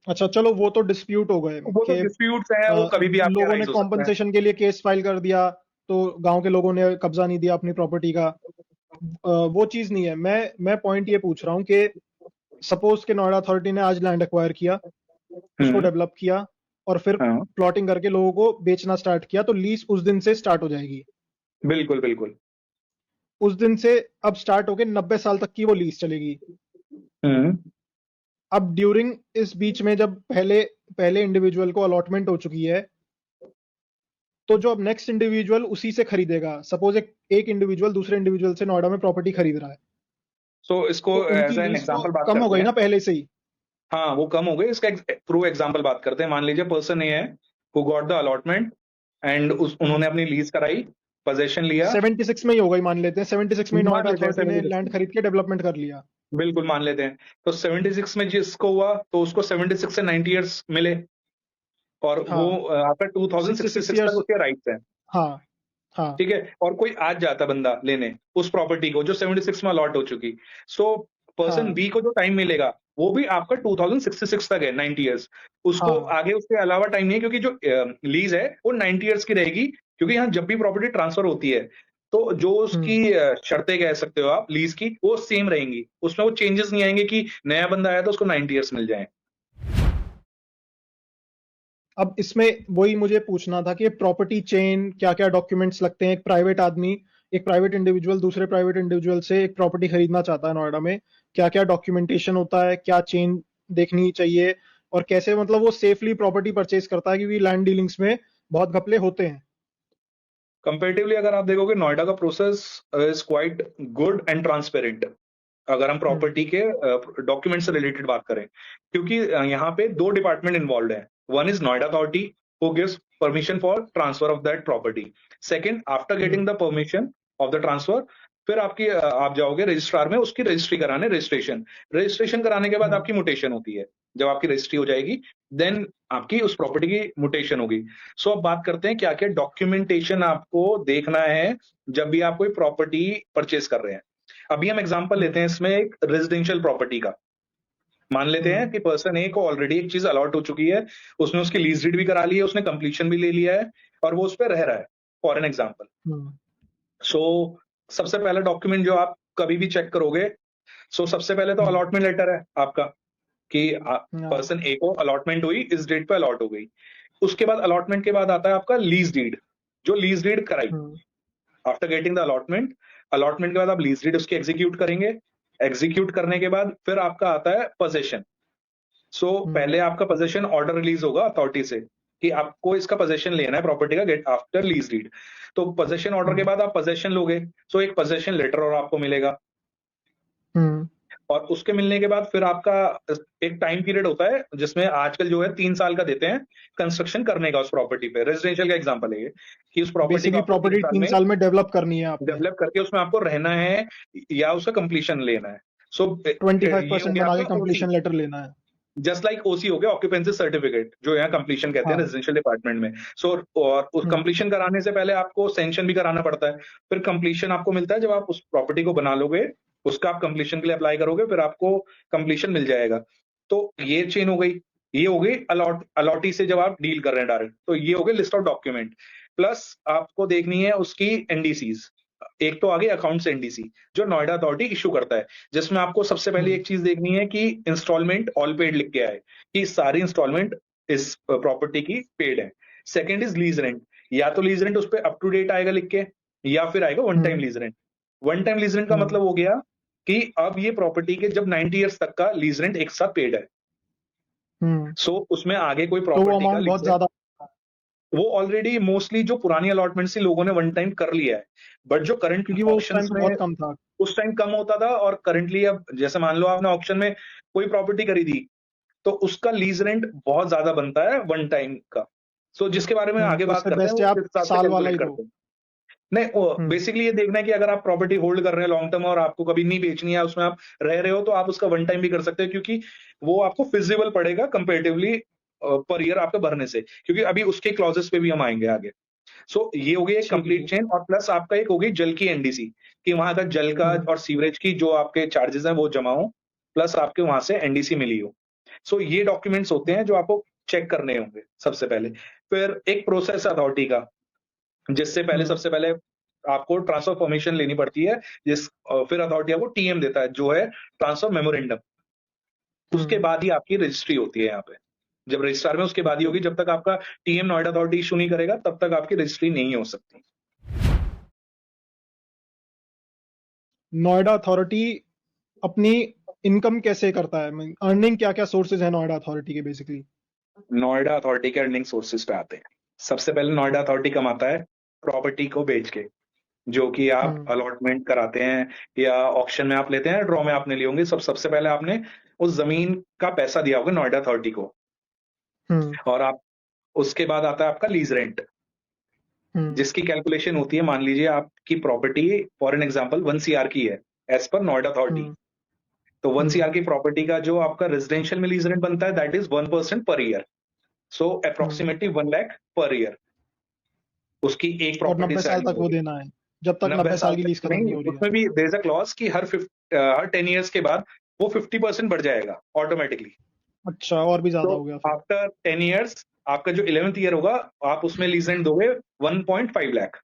अच्छा, चलो वो तो डिस्प्यूट हो गए वो तो कि डिस्प्यूट्स है, वो कभी भी आपके लोगों ने राइज हो सकता है। कॉम्पनसेशन के लिए केस फाइल कर दिया, तो गांव के लोगों ने कब्जा नहीं दिया अपनी प्रॉपर्टी का। वो चीज नहीं है। मैं पॉइंट ये पूछ रहा हूँ कि सपोज के नोएडा अथॉरिटी ने आज लैंड एक्वायर किया, उसको हम्म। डेवलप किया, और फिर हाँ, प्लॉटिंग करके लोगों को बेचना स्टार्ट किया, तो लीज उस दिन से स्टार्ट हो जाएगी। बिल्कुल, बिल्कुल। उस दिन से अब स्टार्ट होके 90 साल तक की वो लीज चलेगी। हम्म। अब ड्यूरिंग इस बीच में जब पहले पहले इंडिविजुअल को अलॉटमेंट हो चुकी है, तो जो अब नेक्स्ट इंडिविजुअल उसी से खरीदेगा, सपोज एक इंडिविजुअल दूसरे इंडिविजुअल से नोएडा में प्रॉपर्टी खरीद रहा है, सो इसको तो उनकी एज एन लीज तो एग्जांपल बात कम हो करते गई हैं। ना पहले से ही। हाँ, वो कम हो गई, इसका प्रूव एग्जांपल बात करते हैं। मान लीजिए पर्सन ए है, who got the allotment and उस उन्होंने हम्म। अपनी लीज कराई, पोजेशन लिया। 76 में ही हो गई, मान लेते हैं 76 में ही मान नोएडा लेते हैं अथॉरिटी ने 76 लैंड में, खरीद के डेवलपमेंट कर लिया। बिल्कुल मान लेते हैं। तो 76 में जिसको हुआ तो उसको 76 से 90 इयर्स मिले और वो हाँ, आपका 66 2066 तक ईयर्स। उसके राइट्स हैं। हाँ। हाँ। ठीक है, और कोई आज जाता बंदा लेने उस प्रॉपर्टी को जो 76 में अलॉट हो चुकी, सो पर्सन हाँ। बी को जो टाइम मिलेगा वो भी आपका 2066 तक है, 90 इयर्स। उसको हाँ। आगे उसके अलावा टाइम नहीं है, क्योंकि जो लीज है वो 90 इयर्स की रहेगी, क्योंकि यहाँ जब भी प्रॉपर्टी ट्रांसफर होती है तो जो उसकी शर्तें कह सकते हो आप लीज की, वो सेम रहेंगी। उसमें वो चेंजेस नहीं आएंगे कि नया बंदा आया तो उसको 90 ईयर्स मिल जाए। अब इसमें वही मुझे पूछना था कि प्रॉपर्टी चेन क्या क्या डॉक्यूमेंट्स लगते हैं, एक प्राइवेट इंडिविजुअल दूसरे प्राइवेट इंडिविजुअल से एक प्रॉपर्टी खरीदना चाहता है नोएडा में, क्या क्या डॉक्यूमेंटेशन होता है, क्या चेन देखनी चाहिए, और कैसे मतलब वो सेफली प्रॉपर्टी परचेज करता है, क्योंकि लैंड डीलिंग्स में बहुत घपले होते हैं। कंपेरेटिवली अगर आप देखोगे नोएडा का process is quite good and transparent, अगर हम प्रॉपर्टी के डॉक्यूमेंट से रिलेटेड बात करें, क्योंकि यहाँ पे दो डिपार्टमेंट इन्वॉल्व है। One is Noida authority who gives permission for transfer of that property. Second, after getting the permission of the transfer, फिर आप जाओगे रजिस्ट्रार में उसकी रजिस्ट्री कराने, रजिस्ट्रेशन कराने के बाद आपकी मुटेशन होती है। जब आपकी रजिस्ट्री हो जाएगी देन आपकी उस प्रॉपर्टी की मुटेशन होगी। सो अब बात करते हैं क्या क्या डॉक्यूमेंटेशन आपको देखना है जब भी आप कोई प्रॉपर्टी परचेज कर रहे हैं। अभी हम एग्जांपल लेते हैं इसमें एक रेजिडेंशियल प्रॉपर्टी का। मान लेते हैं कि पर्सन ए को ऑलरेडी एक चीज अलॉट हो चुकी है, उसने उसकी लीज डीड भी करा ली है, उसने कंप्लीशन भी ले लिया है और वो उस पर रह रहा है, फॉर एन एग्जाम्पल। सो सबसे पहला डॉक्यूमेंट जो आप कभी भी चेक करोगे, सबसे पहले तो अलॉटमेंट लेटर है आपका कि पर्सन ए को अलॉटमेंट हुई, इस डेट पे अलॉट हो गई। उसके बाद अलॉटमेंट के बाद आता है आपका लीज डीड, जो लीज डीड कराई after getting the allotment. Allotment के बाद आप लीज डीड उसकी एग्जीक्यूट करेंगे। एग्जीक्यूट करने के बाद फिर आपका आता है पोजेशन। पहले आपका पोजेशन ऑर्डर रिलीज होगा अथॉरिटी से कि आपको इसका पोजेशन लेना है प्रॉपर्टी का गेट आफ्टर लीज डीड। तो पोजेशन ऑर्डर के बाद आप पोजेशन लोगे, एक पोजेशन लेटर और आपको मिलेगा। और उसके मिलने के बाद फिर आपका एक टाइम पीरियड होता है जिसमें आजकल जो है 3 साल का देते हैं कंस्ट्रक्शन करने का उस प्रॉपर्टी पे। रेजिडेंशियल का एग्जांपल है ये कि उस प्रॉपर्टी को आपको 3 साल में डेवलप करनी है आपने, डेवलप करके उसमें आपको रहना है या उसका कंप्लीशन लेना है। 25% बना के कंप्लीशन लेटर लेना है। जस्ट लाइक ओसी हो गया, ऑक्यूपेंसी सर्टिफिकेट, जो यहाँ कंप्लीशन कहते हैं रेजिडेंशियल डिपार्टमेंट में। और उस कंप्लीशन कराने से पहले आपको सेंक्शन भी कराना पड़ता है। फिर कंप्लीशन आपको मिलता है जब आप उस प्रॉपर्टी को बना लोगे, उसका आप कंप्लीशन के लिए अप्लाई करोगे, फिर आपको कंप्लीशन मिल जाएगा। तो ये चेन हो गई। ये हो गई अलॉटी से जब आप डील कर रहे हैं डायरेक्ट। तो ये हो गई लिस्ट ऑफ डॉक्यूमेंट। प्लस आपको देखनी है उसकी एनडीसीज। एक तो आगे अकाउंट्स एनडीसी जो नोएडा अथॉरिटी इशू करता है, जिसमें आपको सबसे पहले एक चीज देखनी है कि इंस्टॉलमेंट ऑल पेड लिख के आए, कि सारी इंस्टॉलमेंट इस प्रॉपर्टी की पेड है। सेकंड इज लीज रेंट, या तो लीज रेंट उस पर अप टू डेट आएगा लिख के, या फिर आएगा one time lease rent. One time lease rent का मतलब हो गया कि अब ये प्रॉपर्टी के जब 90 ईयर्स तक का लीज रेंट एक साथ पेड है। उसमें आगे कोई प्रॉपर्टी का बहुत ज्यादा, वो ऑलरेडी मोस्टली जो पुरानी अलॉटमेंट से लोगों ने वन टाइम कर लिया है। बट जो करंट, क्योंकि वो उस टाइम बहुत कम था, उस टाइम कम होता था। और करंटली अब जैसे मान लो आपने ऑक्शन में कोई प्रॉपर्टी खरीदी तो उसका लीज रेंट बहुत ज्यादा बनता है वन टाइम का। जिसके बारे में आगे बात करते हैं, वो किस हिसाब से कैलकुलेट करते हैं। नहीं, बेसिकली ये देखना है कि अगर आप प्रॉपर्टी होल्ड कर रहे हैं लॉन्ग टर्म और आपको कभी नहीं बेचनी है, उसमें आप रह रहे हो, तो आप उसका वन टाइम भी कर सकते हैं, क्योंकि वो आपको फिजिबल पड़ेगा कंपेरेटिवली पर ईयर आपका भरने से, क्योंकि अभी उसके क्लॉजेस पे भी हम आएंगे आगे। ये हो गई एक कंप्लीट चेन। और प्लस आपका एक हो गई जल की एनडीसी, कि वहां का जल का और सीवरेज की जो आपके चार्जेस हैं वो जमा हो, प्लस आपके वहां से एनडीसी मिली हो। ये डॉक्यूमेंट्स होते हैं जो आपको चेक करने होंगे सबसे पहले। फिर एक प्रोसेस अथॉरिटी का, जिससे पहले सबसे पहले आपको ट्रांसफर परमिशन लेनी पड़ती है, फिर अथॉरिटी आपको टीएम देता है जो है ट्रांसफर मेमोरेंडम। उसके बाद ही आपकी रजिस्ट्री होती है यहाँ पे। जब रजिस्ट्रार में उसके बाद ही होगी, जब तक आपका टीएम नोएडा अथॉरिटी इशू नहीं करेगा तब तक आपकी रजिस्ट्री नहीं हो सकती। नोएडा अथॉरिटी अपनी इनकम कैसे करता है, अर्निंग क्या क्या सोर्सेज है नोएडा अथॉरिटी के? बेसिकली नोएडा अथॉरिटी के अर्निंग सोर्सेज पे आते हैं। सबसे पहले नोएडा अथॉरिटी कमाता है प्रॉपर्टी को बेच के, जो कि आप अलॉटमेंट कराते हैं या ऑक्शन में आप लेते हैं, ड्रॉ में आपने लिए होंगे। सबसे पहले आपने उस जमीन का पैसा दिया होगा नोएडा अथॉरिटी को। और आप उसके बाद आता है आपका लीज रेंट, जिसकी कैलकुलेशन होती है, मान लीजिए आपकी property for an example 1 CR की है एज पर नोएडा अथॉरिटी। तो 1 CR की प्रॉपर्टी का जो आपका रेजिडेंशियल में लीज रेंट बनता है that is 1% per year. Approximately 1 lakh per year उसकी एक प्रॉपर्टी। 90 साल तक वो देना है, जब तक 90 साल की लीज खत्म नहीं हो रही है। उसमें भी देयर इज अ क्लॉज कि हर 10 ईयर्स के बाद वो 50% बढ़ जाएगा ऑटोमेटिकली। अच्छा, और भी ज्यादा हो गया। आफ्टर 10 ईयर्स आपका जो 11th ईयर होगा, आप उसमें लीज रेंट दोगे 1.5 लाख।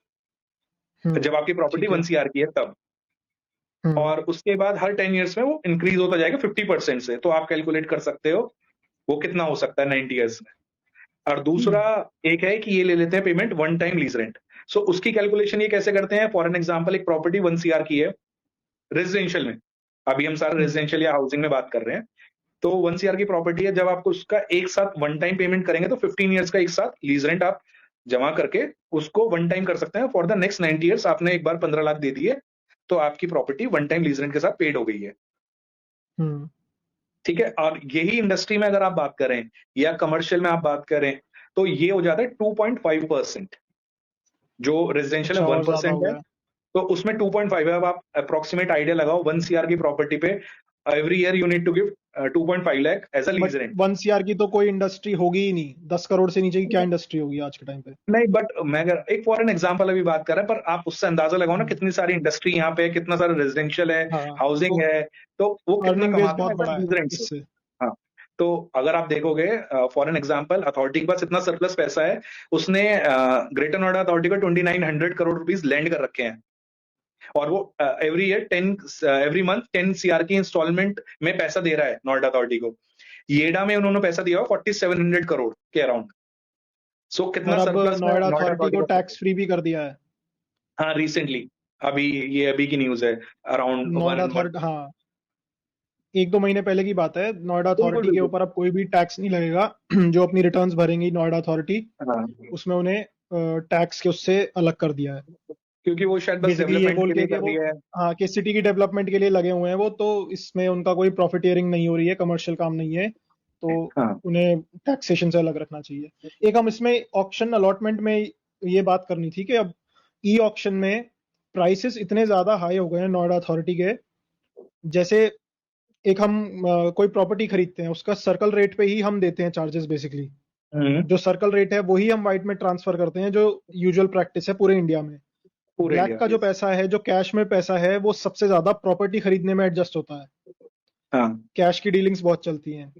जब आपकी प्रॉपर्टी ठीक है। 1 CR की है तब, और उसके बाद हर 10 ईयर्स में वो इंक्रीज होता जाएगा 50% से। तो आप कैलकुलेट कर सकते हो वो कितना हो सकता है 90 ईयर्स में। और दूसरा एक है कि ये ले लेते हैं payment one time lease rent. So उसकी कैलकुलेशन ये कैसे करते हैं, फॉर एन एग्जांपल एक प्रॉपर्टी 1 CR की है रेजिडेंशियल में, अभी हम सारा रेजिडेंशियल या हाउसिंग में बात कर रहे हैं। तो 1 CR की प्रॉपर्टी है, जब आपको उसका एक साथ वन टाइम पेमेंट करेंगे तो 15 ईयर्स का एक साथ लीज रेंट आप जमा करके उसको वन टाइम कर सकते हैं। फॉर द नेक्स्ट 90 ईयर्स आपने एक बार 15 लाख दे दिए तो आपकी property one time lease rent के साथ पेड हो गई है। ठीक है। और यही इंडस्ट्री में अगर आप बात करें या कमर्शियल में आप बात करें तो ये हो जाता है 2.5%। जो रेजिडेंशियल है अच्छा, और ज्यादा 1% हो है, गया। तो उसमें 2.5 है। अब आप अप्रोक्सीमेट आइडिया लगाओ 1 CR की प्रॉपर्टी पे every year you need to give 2.5 lakh as a but lease rent. 1 CR की तो कोई इंडस्ट्री होगी ही नहीं, 10 करोड़ से नीचे की क्या इंडस्ट्री होगी आज के टाइम पे। नहीं, बट मैं अगर एक फॉर एन एग्जाम्पल अभी बात कर रहा है, पर आप उससे अंदाजा लगाओ ना कितनी सारी इंडस्ट्री यहाँ पे है, कितना सारा रेजिडेंशियल है, हाँ, हाउसिंग तो है, तो वो कितना अर्निंग बेस कमाते हैं बहुत ऐसा बड़ा है लीज रेंट से। इससे। हाँ, तो अगर आप देखोगे फॉर एन एग्जाम्पल अथॉरिटी के पास इतना सरप्लस पैसा है, उसने ग्रेटर नोएडा अथॉरिटी को 2900 करोड़ रुपीज लैंड कर रखे हैं, और वो एवरी ईयर 10 CR की इंस्टॉलमेंट में पैसा दे रहा है नोएडा अथॉरिटी को। येडा में उन्होंने पैसा दिया हुआ 4700 करोड़ के अराउंड। सो कितना और अब सरप्लस में नोएडा नोएडा अथॉरिटी अथॉरिटी को का। टैक्स फ्री भी कर दिया है। हाँ, रिसेंटली अभी ये अभी की न्यूज है, around Noida one one. Authority, हाँ, 1-2 महीने पहले की बात है। नोएडा बिल्कुल अथॉरिटी के बिल्कुल। ऊपर अब कोई भी टैक्स नहीं लगेगा। जो अपनी रिटर्न्स भरेंगी नोएडा अथॉरिटी, हाँ, उसमें उन्हें टैक्स के उससे अलग कर दिया है। क्योंकि वो शायद बस बेसिकली ये डेवलपमेंट बोल के के लिए कि कर वो, रही है। हाँ, कि सिटी की डेवलपमेंट के लिए लगे हुए हैं वो, तो इसमें उनका कोई प्रॉफिटियरिंग नहीं हो रही है, कमर्शियल काम नहीं है, तो हाँ, उन्हें टैक्सेशन से अलग रखना चाहिए। एक हम इसमें ऑक्शन अलॉटमेंट में ये बात करनी थी कि अब ई ऑक्शन में प्राइसेस इतने ज्यादा हाई हो गए हैं नोएडा अथॉरिटी के। जैसे एक हम कोई प्रॉपर्टी खरीदते हैं, उसका सर्कल रेट पे ही हम देते हैं चार्जेस बेसिकली। जो सर्कल रेट है वही हम वाइट में ट्रांसफर करते हैं, जो यूजुअल प्रैक्टिस है पूरे इंडिया में। पूरे ब्लैक इंडिया, का जो यस। पैसा है, जो कैश में पैसा है, वो सबसे ज्यादा प्रॉपर्टी खरीदने में एडजस्ट होता है। हाँ, कैश की डीलिंग्स बहुत चलती हैं।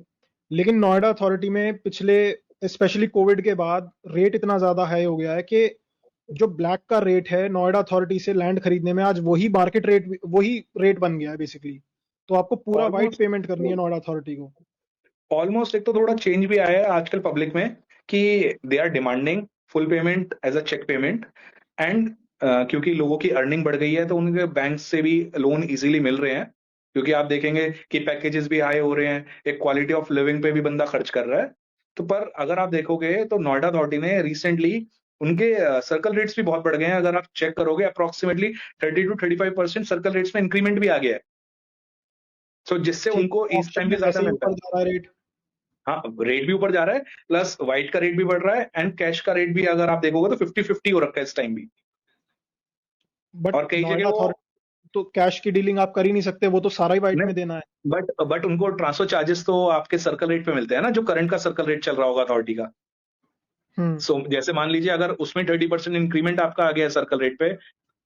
लेकिन नोएडा अथॉरिटी में पिछले, स्पेशली कोविड के बाद, रेट इतना ज्यादा हाई हो गया है कि जो ब्लैक का रेट है नोएडा अथॉरिटी से लैंड खरीदने में, आज वही मार्केट रेट, वही रेट बन गया है बेसिकली। तो आपको पूरा वाइट ऑलमोस्ट पेमेंट करनी है नोएडा अथॉरिटी को। ऑलमोस्ट एक तो थोड़ा चेंज भी आया है आजकल पब्लिक में कि they are demanding full payment as a cheque payment. And क्योंकि लोगों की अर्निंग बढ़ गई है तो उनके बैंक से भी लोन इजीली मिल रहे हैं, क्योंकि आप देखेंगे कि पैकेजेस भी हाई हो रहे हैं, एक क्वालिटी ऑफ लिविंग पे भी बंदा खर्च कर रहा है। तो पर अगर आप देखोगे तो नोएडा अथॉरिटी ने रिसेंटली उनके सर्कल रेट्स भी बहुत बढ़ गए हैं। अगर आप चेक करोगे अप्रोक्सीमेटली 30 to 35% सर्कल रेट्स में इंक्रीमेंट भी आ गया है। सो जिससे कि उनको इस ऑक्शन टाइम भी में ज्यादा वैसे ही मिलता ऊपर है। जा रहा है रेट। हाँ, रेट भी ऊपर जा रहा है, प्लस व्हाइट का रेट भी बढ़ रहा है, एंड कैश का रेट भी अगर आप देखोगे तो 50-50 हो रखा है इस टाइम भी। बट और कई जगह नोएडा वो, अथॉरिटी तो कैश की डीलिंग आप कर ही नहीं सकते, वो तो सारा ही वाइट में नहीं, देना है। बट उनको ट्रांसफर चार्जेस तो आपके सर्कल रेट पे मिलते हैं ना, जो करंट का सर्कल रेट चल रहा होगा अथॉरिटी का। हम्म। सो जैसे मान लीजिए अगर उसमें 30% इंक्रीमेंट आपका आ गया है सर्कल रेट पे,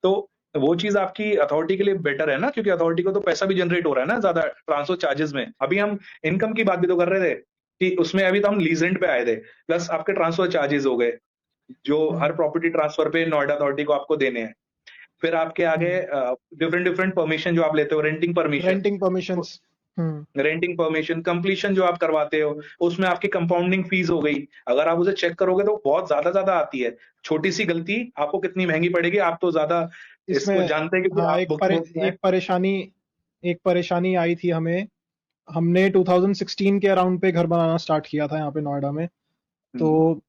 तो वो चीज आपकी अथॉरिटी के लिए बेटर है ना, क्योंकि अथॉरिटी को तो पैसा भी जनरेट हो रहा है ना ज्यादा ट्रांसफर चार्जेस में। अभी हम इनकम की बात भी तो कर रहे थे कि उसमें अभी तो हम लीज रेंट पे आए थे, प्लस आपके ट्रांसफर चार्जेस हो गए जो हर प्रॉपर्टी ट्रांसफर पे नोएडा अथॉरिटी को आपको देने हैं। फिर आपके आगे डिफरेंट डिफरेंट परमिशन जो आप लेते हो, रेंटिंग परमिशन, रेंटिंग परमिशंस। हम्म। रेंटिंग परमिशन, कंप्लीशन जो आप करवाते हो, उसमें आपकी कंपाउंडिंग फीस हो गई। अगर आप उसे चेक करोगे तो बहुत ज्यादा ज्यादा आती है। छोटी सी गलती आपको कितनी महंगी पड़ेगी, आप तो ज्यादा इसको इसमें, जानते हैं क्योंकि हाँ, आप बुक में। एक परेशानी आई थी हमें। हमने 2016 के अराउंड पे घर बनाना स्टार्ट किया था यहाँ पे नोएडा में। तो हम्म,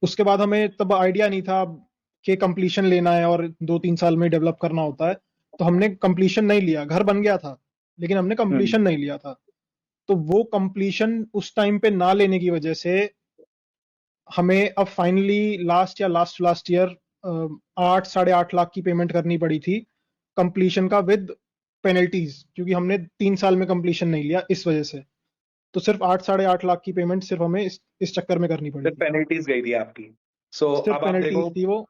उसके बाद हमें तब आइडिया नहीं था कि कंप्लीशन लेना है और 2-3 साल में डेवलप करना होता है। तो हमने कंप्लीशन नहीं लिया, घर बन गया था लेकिन हमने हम्म, कंप्लीशन नहीं लिया था। तो वो कंप्लीशन उस टाइम पे ना लेने की वजह से हमें अब फाइनली लास्ट या लास्ट लास्ट ईयर 8-8.5 लाख की पेमेंट करनी पड़ी थी कंप्लीशन का, विद पेनल्टीज, क्योंकि हमने 3 साल में कंप्लीशन नहीं लिया इस वजह से। तो सिर्फ 8-8.5 लाख की पेमेंट सिर्फ हमें इस चक्कर में करनी पड़ी फिर थी। पेनल्टीज गई थी आपकी। सो सिर्फ अब आप पेनल्टीज देखो। थी वो।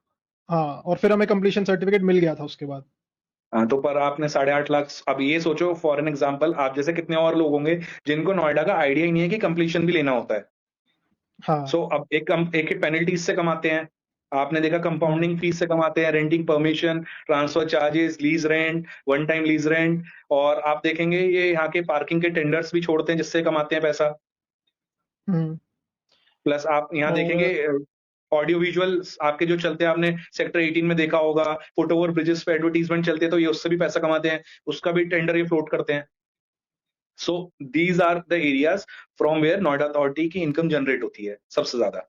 हाँ, और फिर हमें कंप्लीशन सर्टिफिकेट मिल गया था उसके बाद। हाँ, तो पर आपने 8.5 लाख, अब ये सोचो फॉर एन एग्जाम्पल आप जैसे कितने और लोग होंगे जिनको नोएडा का आइडिया ही नहीं है कि कंप्लीशन भी लेना होता है। हाँ। सो अब एक एक पेनल्टीज से कमाते हैं, आपने देखा कंपाउंडिंग फीस से कमाते हैं, renting permission, transfer charges, lease rent, one time lease rent, और आप देखेंगे ये यहाँ के पार्किंग के टेंडर्स भी छोड़ते हैं जिससे कमाते हैं पैसा। प्लस आप यहाँ देखेंगे और ऑडियो विजुअल आपके जो चलते हैं, आपने सेक्टर 18 में देखा होगा, फुट ओवर ब्रिजेस पे एडवर्टीजमेंट चलते हैं, तो ये उससे भी पैसा कमाते हैं, उसका भी टेंडर ये फ्लोट करते हैं। So these are the areas from where Noida authority की इनकम जनरेट होती है सबसे ज्यादा।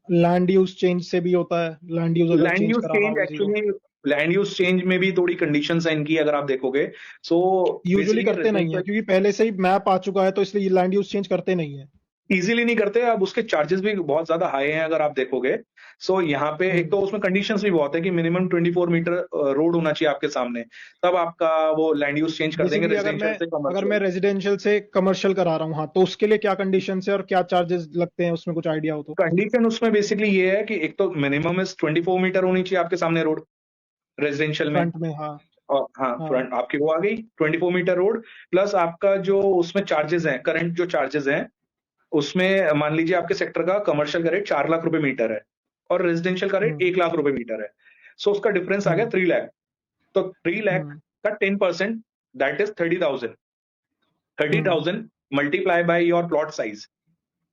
लैंड यूज चेंज से भी होता है, लैंड यूज अगर लैंड चेंज यूज कराना चेंज हो किसी को। एक्चुअली, लैंड यूज चेंज में भी थोड़ी कंडीशंस है इनकी, अगर आप देखोगे। सो यूजुअली बेसिकली करते नहीं है क्योंकि पहले से ही मैप आ चुका है, तो इसलिए लैंड यूज चेंज करते नहीं है। इजीली नहीं करते। अब उसके चार्जेस भी बहुत ज्यादा हाई हैं अगर आप देखोगे। सो यहाँ पे एक तो उसमें कंडीशंस भी बहुत है कि मिनिमम 24 मीटर रोड होना चाहिए आपके सामने, तब आपका वो लैंड यूज चेंज कर देंगे बेसिकली रेजिडेंशियल से अगर मैं कमर्शियल। रेजिडेंशियल से कमर्शियल करा रहा हूँ, हाँ, तो उसके लिए क्या कंडीशन है और क्या चार्जेस लगते हैं, उसमें कुछ आइडिया हो तो। कंडीशन उसमें बेसिकली ये है कि एक तो मिनिमम इज 24 मीटर होनी चाहिए आपके सामने रोड रेजिडेंशियल में। फ्रंट में, हाँ। और हाँ, हाँ। फ्रंट आपकी वो आ गई 24 मीटर रोड। प्लस आपका जो उसमें चार्जेस हैं, करंट जो चार्जेस हैं, उसमें मान लीजिए आपके सेक्टर का कमर्शियल का रेट 4 लाख रुपए मीटर है और रेजिडेंशियल का रेट 1 लाख रुपए मीटर है। सो उसका डिफरेंस आ गया 3 लाख। तो 3 लाख का 10% that is 30,000। 30,000 multiply by your plot size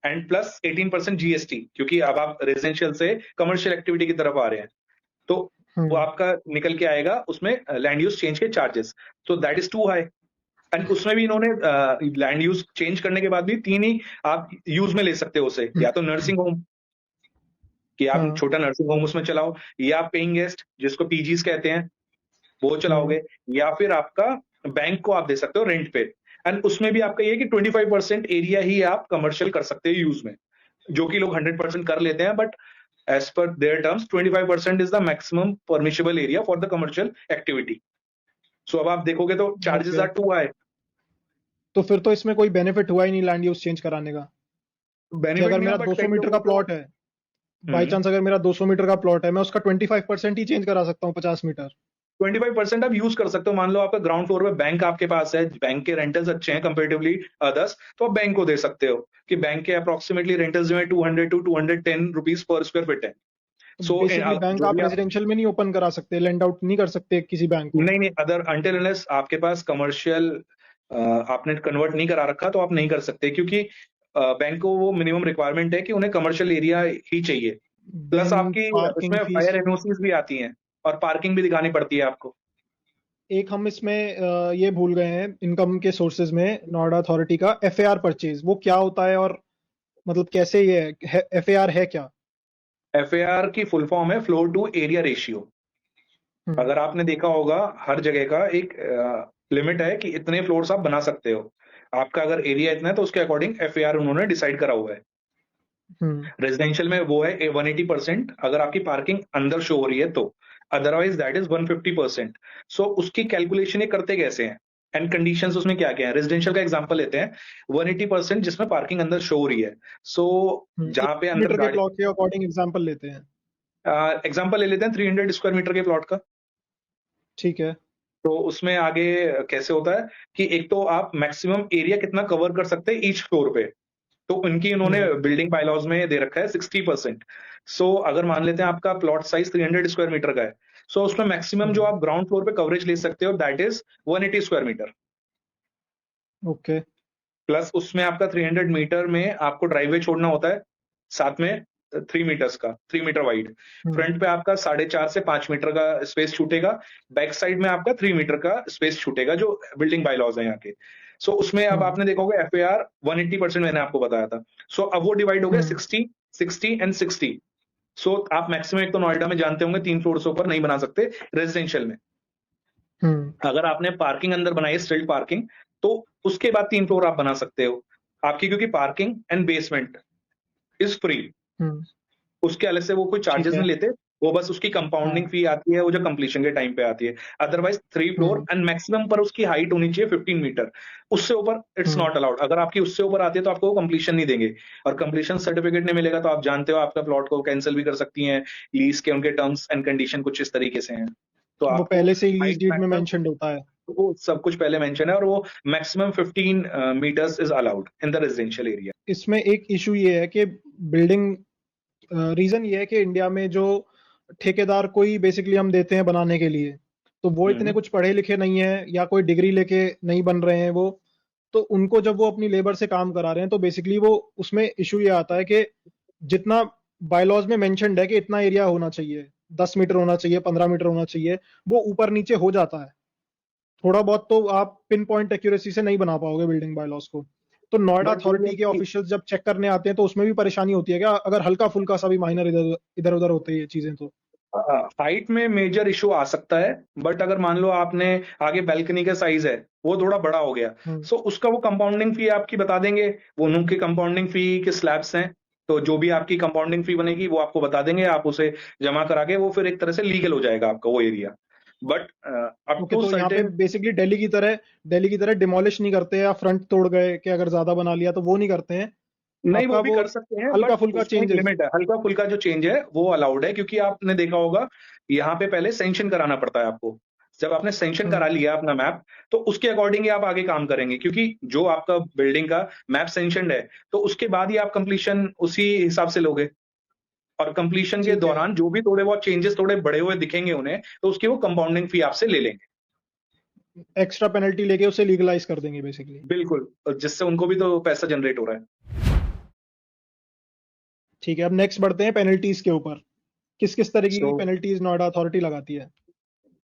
and plus 18% GST, क्योंकि अब आप रेजिडेंशियल से कमर्शियल एक्टिविटी की तरफ आ रहे हैं, तो वो आपका निकल के आएगा उसमें लैंड यूज चेंज के चार्जेस। तो that is too high. And उसमें भी इन्होंने लैंड यूज चेंज करने के बाद भी 3 ही आप यूज में ले सकते हो उसे, या तो नर्सिंग होम कि आप छोटा नर्सिंग होम उसमें चलाओ, या पेइंग गेस्ट जिसको पीजीज कहते हैं वो चलाओगे, या फिर आपका बैंक को आप दे सकते हो रेंट पे। एंड उसमें भी आपका ये है कि 25% एरिया ही आप कमर्शियल कर सकते हो यूज में, जो कि लोग 100% कर लेते हैं, but as per their terms 25% is the maximum permissible area for the commercial activity. So अब आप देखोगे तो charges okay, are too high. तो फिर तो इसमें कोई बेनिफिट हुआ ही नहीं लैंड यूज चेंज कराने का। कि बेनिफिट अगर नहीं हुआ, मेरा बट 200 कई मीटर लोगों का को। प्लॉट है, बाई चांस अगर मेरा 200 मीटर का प्लॉट है, मैं उसका 25% ही चेंज करा सकता हूँ 50 मीटर। 25% आप यूज कर सकते हो। मान लो आपका ग्राउंड फ्लोर पे बैंक आपके पास है, बैंक के रेंटल्स अच्छे हैं कंपेरेटिवली अदर्स, तो आप बैंक को दे सकते हो कि बैंक के अप्रोक्सीमेटली रेंटल्स जो है 200 to 210 rupees per square feet है। सो बेसिकली बैंक जो आप भी आप, रेजिडेंशियल में नहीं ओपन करा सकते, लेंड आउट नहीं कर सकते किसी बैंक को। नहीं नहीं, अदर अंटिल अनलेस आपके पास कमर्शियल आपने कन्वर्ट नहीं करा रखा तो आप नहीं कर सकते, क्योंकि बैंक को वो मिनिमम रिक्वायरमेंट है कि उन्हें कमर्शियल एरिया ही चाहिए। प्लस देन आपकी पार्किंग उसमें फीस। फायर एनओसीज भी आती हैं और पार्किंग भी दिखानी पड़ती है आपको। एक हम इसमें ये भूल गए हैं इनकम के सोर्सेज में, नोएडा अथॉरिटी का एफएआर परचेज, वो क्या होता है और मतलब कैसे ये एफएआर है क्या। एफएआर की फुल फॉर्म है फ्लोर टू एरिया रेशियो। अगर आपने देखा होगा हर जगह का एक लिमिट है कि इतने फ्लोर्स आप बना सकते हो। आपका अगर एरिया इतना है तो उसके अकॉर्डिंग एफएआर उन्होंने डिसाइड करा हुआ है। रेजिडेंशियल में वो है 180% अगर आपकी पार्किंग अंदर शो हो रही है तो, अदरवाइज दैट इज 150%। सो उसकी कैलकुलेशन ये करते कैसे हैं एंड कंडीशंस उसमें क्या क्या है। रेजिडेंशियल का एग्जांपल लेते हैं, 180% जिसमें पार्किंग अंदर शो हो रही है। सो जहां पे अंदर मीटर के गाड़ी, प्लॉट के अकॉर्डिंग एग्जांपल लेते हैं। एग्जांपल ले लेते हैं 300 स्क्वायर मीटर के प्लॉट का। ठीक है। तो उसमें आगे कैसे होता है कि एक तो आप मैक्सिमम एरिया कितना कवर कर सकते हैं ईच फ्लोर पे, तो इनकी उन्होंने बिल्डिंग बायलॉज में दे रखा है 60%। सो अगर मान लेते हैं आपका प्लॉट साइज 300 स्क्वायर मीटर का है, सो उसमें मैक्सिमम जो आप ग्राउंड फ्लोर पे कवरेज ले सकते हो that is 180 square metre. Okay. Plus उसमें आपका 300 मीटर में आपको ड्राइववे छोड़ना होता है, साथ में 3 मीटर्स का, 3 मीटर वाइड। फ्रंट पे आपका 4.5 से 5 मीटर का स्पेस छूटेगा, बैक साइड में आपका 3 मीटर का स्पेस छूटेगा, जो बिल्डिंग बायलॉज है यहाँ के। सो उसमें अब आपने देखा होगा एफएआर 180% मैंने आपको बताया था। सो अब वो डिवाइड हो गया 60, 60 एंड 60। सो आप मैक्सिमम, एक तो नोएडा में जानते होंगे 3 फ्लोर से ऊपर नहीं बना सकते रेजिडेंशियल में। अगर आपने पार्किंग अंदर बनाई है स्ट्रीट पार्किंग, तो उसके बाद 3 फ्लोर आप बना सकते हो आपकी, क्योंकि parking and basement is free. उसके अलग से वो कोई ठीक चार्जेस है। नहीं लेते, वो बस उसकी कंपाउंडिंग फी आती है वो जो कंप्लीशन के टाइम पे आती है। अदरवाइज 3 फ्लोर एंड मैक्सिमम पर उसकी हाइट होनी चाहिए 15 मीटर, उससे ऊपर इट्स नॉट अलाउड। अगर आपकी उससे ऊपर आती है तो आपको वो कंप्लीशन नहीं देंगे, और कंप्लीशन सर्टिफिकेट नहीं मिलेगा तो आप जानते हो आपका प्लॉट को कैंसिल भी कर सकती हैं। लीज के उनके टर्म्स एंड कंडीशन कुछ इस तरीके से हैं, तो वो आपको पहले से ही लीज हाइट डीड में मैक्सिमम, मेंशन्ड होता है। वो सब कुछ पहले मेंशन है, और वो maximum 15 metres is allowed in the residential area. इसमें एक इशू ये है कि बिल्डिंग रीजन ये है कि इंडिया में जो ठेकेदार कोई बेसिकली हम देते हैं बनाने के लिए, तो वो इतने कुछ पढ़े लिखे नहीं है या कोई डिग्री लेके नहीं बन रहे हैं वो। तो उनको जब वो अपनी लेबर से काम करा रहे हैं तो बेसिकली वो उसमें इशू ये आता है कि जितना बायलॉज में मेंशन्ड है कि इतना एरिया होना चाहिए, 10 मीटर होना चाहिए, 15 मीटर होना चाहिए, वो ऊपर नीचे हो जाता है थोड़ा बहुत। तो आप पिन पॉइंट एक्यूरेसी से नहीं बना पाओगे बिल्डिंग बायलॉज को। तो नोएडा बट अथॉरिटी के ऑफिशियल्स जब चेक करने आते हैं तो उसमें भी परेशानी होती है क्या, अगर हल्का फुल्का सा भी माइनर इधर इधर उधर होते हैं ये चीजें तो? हाइट में मेजर इशू आ सकता है, बट अगर मान लो आपने आगे बैल्कनी का साइज है वो थोड़ा बड़ा हो गया, सो उसका वो कंपाउंडिंग फी आपकी बता देंगे, वो उनकी कंपाउंडिंग फी के स्लैब्स हैं, तो जो भी आपकी कंपाउंडिंग फी बनेगी वो आपको बता देंगे, आप उसे जमा करा के वो फिर एक तरह से लीगल हो जाएगा आपका वो area. But up okay, to तो यहाँ पे सर्टेन। बेसिकली दिल्ली की तरह डिमोलिश नहीं करते या फ्रंट तोड़ गए कि अगर ज्यादा बना लिया तो वो नहीं करते हैं नहीं, वो आपका, भी वो कर सकते हैं, हल्का बट फुल्का उसमें एक चेंजेस? लिमिट है, हल्का फुल्का जो चेंज है वो अलाउड है, क्योंकि आपने देखा होगा यहाँ पे पहले सेंक्शन कराना पड़ता है आपको। जब आपने सेंक्शन करा लिया अपना मैप, तो उसके अकॉर्डिंग ही आप आगे काम करेंगे, क्योंकि जो आपका बिल्डिंग का मैप सेंक्शन है तो उसके बाद ही आप कंप्लीशन उसी हिसाब से लोगे, और कंप्लीशन के ठीक है, दौरान जो भी थोड़े बहुत चेंजेस थोड़े बड़े हुए दिखेंगे उन्हें, तो उसकी वो कंपाउंडिंग फी आपसे ले लेंगे। एक्स्ट्रा पेनल्टी लेके उसे लीगलाइज कर देंगे बेसिकली। बिल्कुल, जिससे उनको भी तो पैसा जनरेट हो रहा है। ठीक है, अब नेक्स्ट बढ़ते हैं पेनल्टीज के ऊपर। किस किस तरीके सो की पेनल्टीज नोएडा अथॉरिटी लगाती है?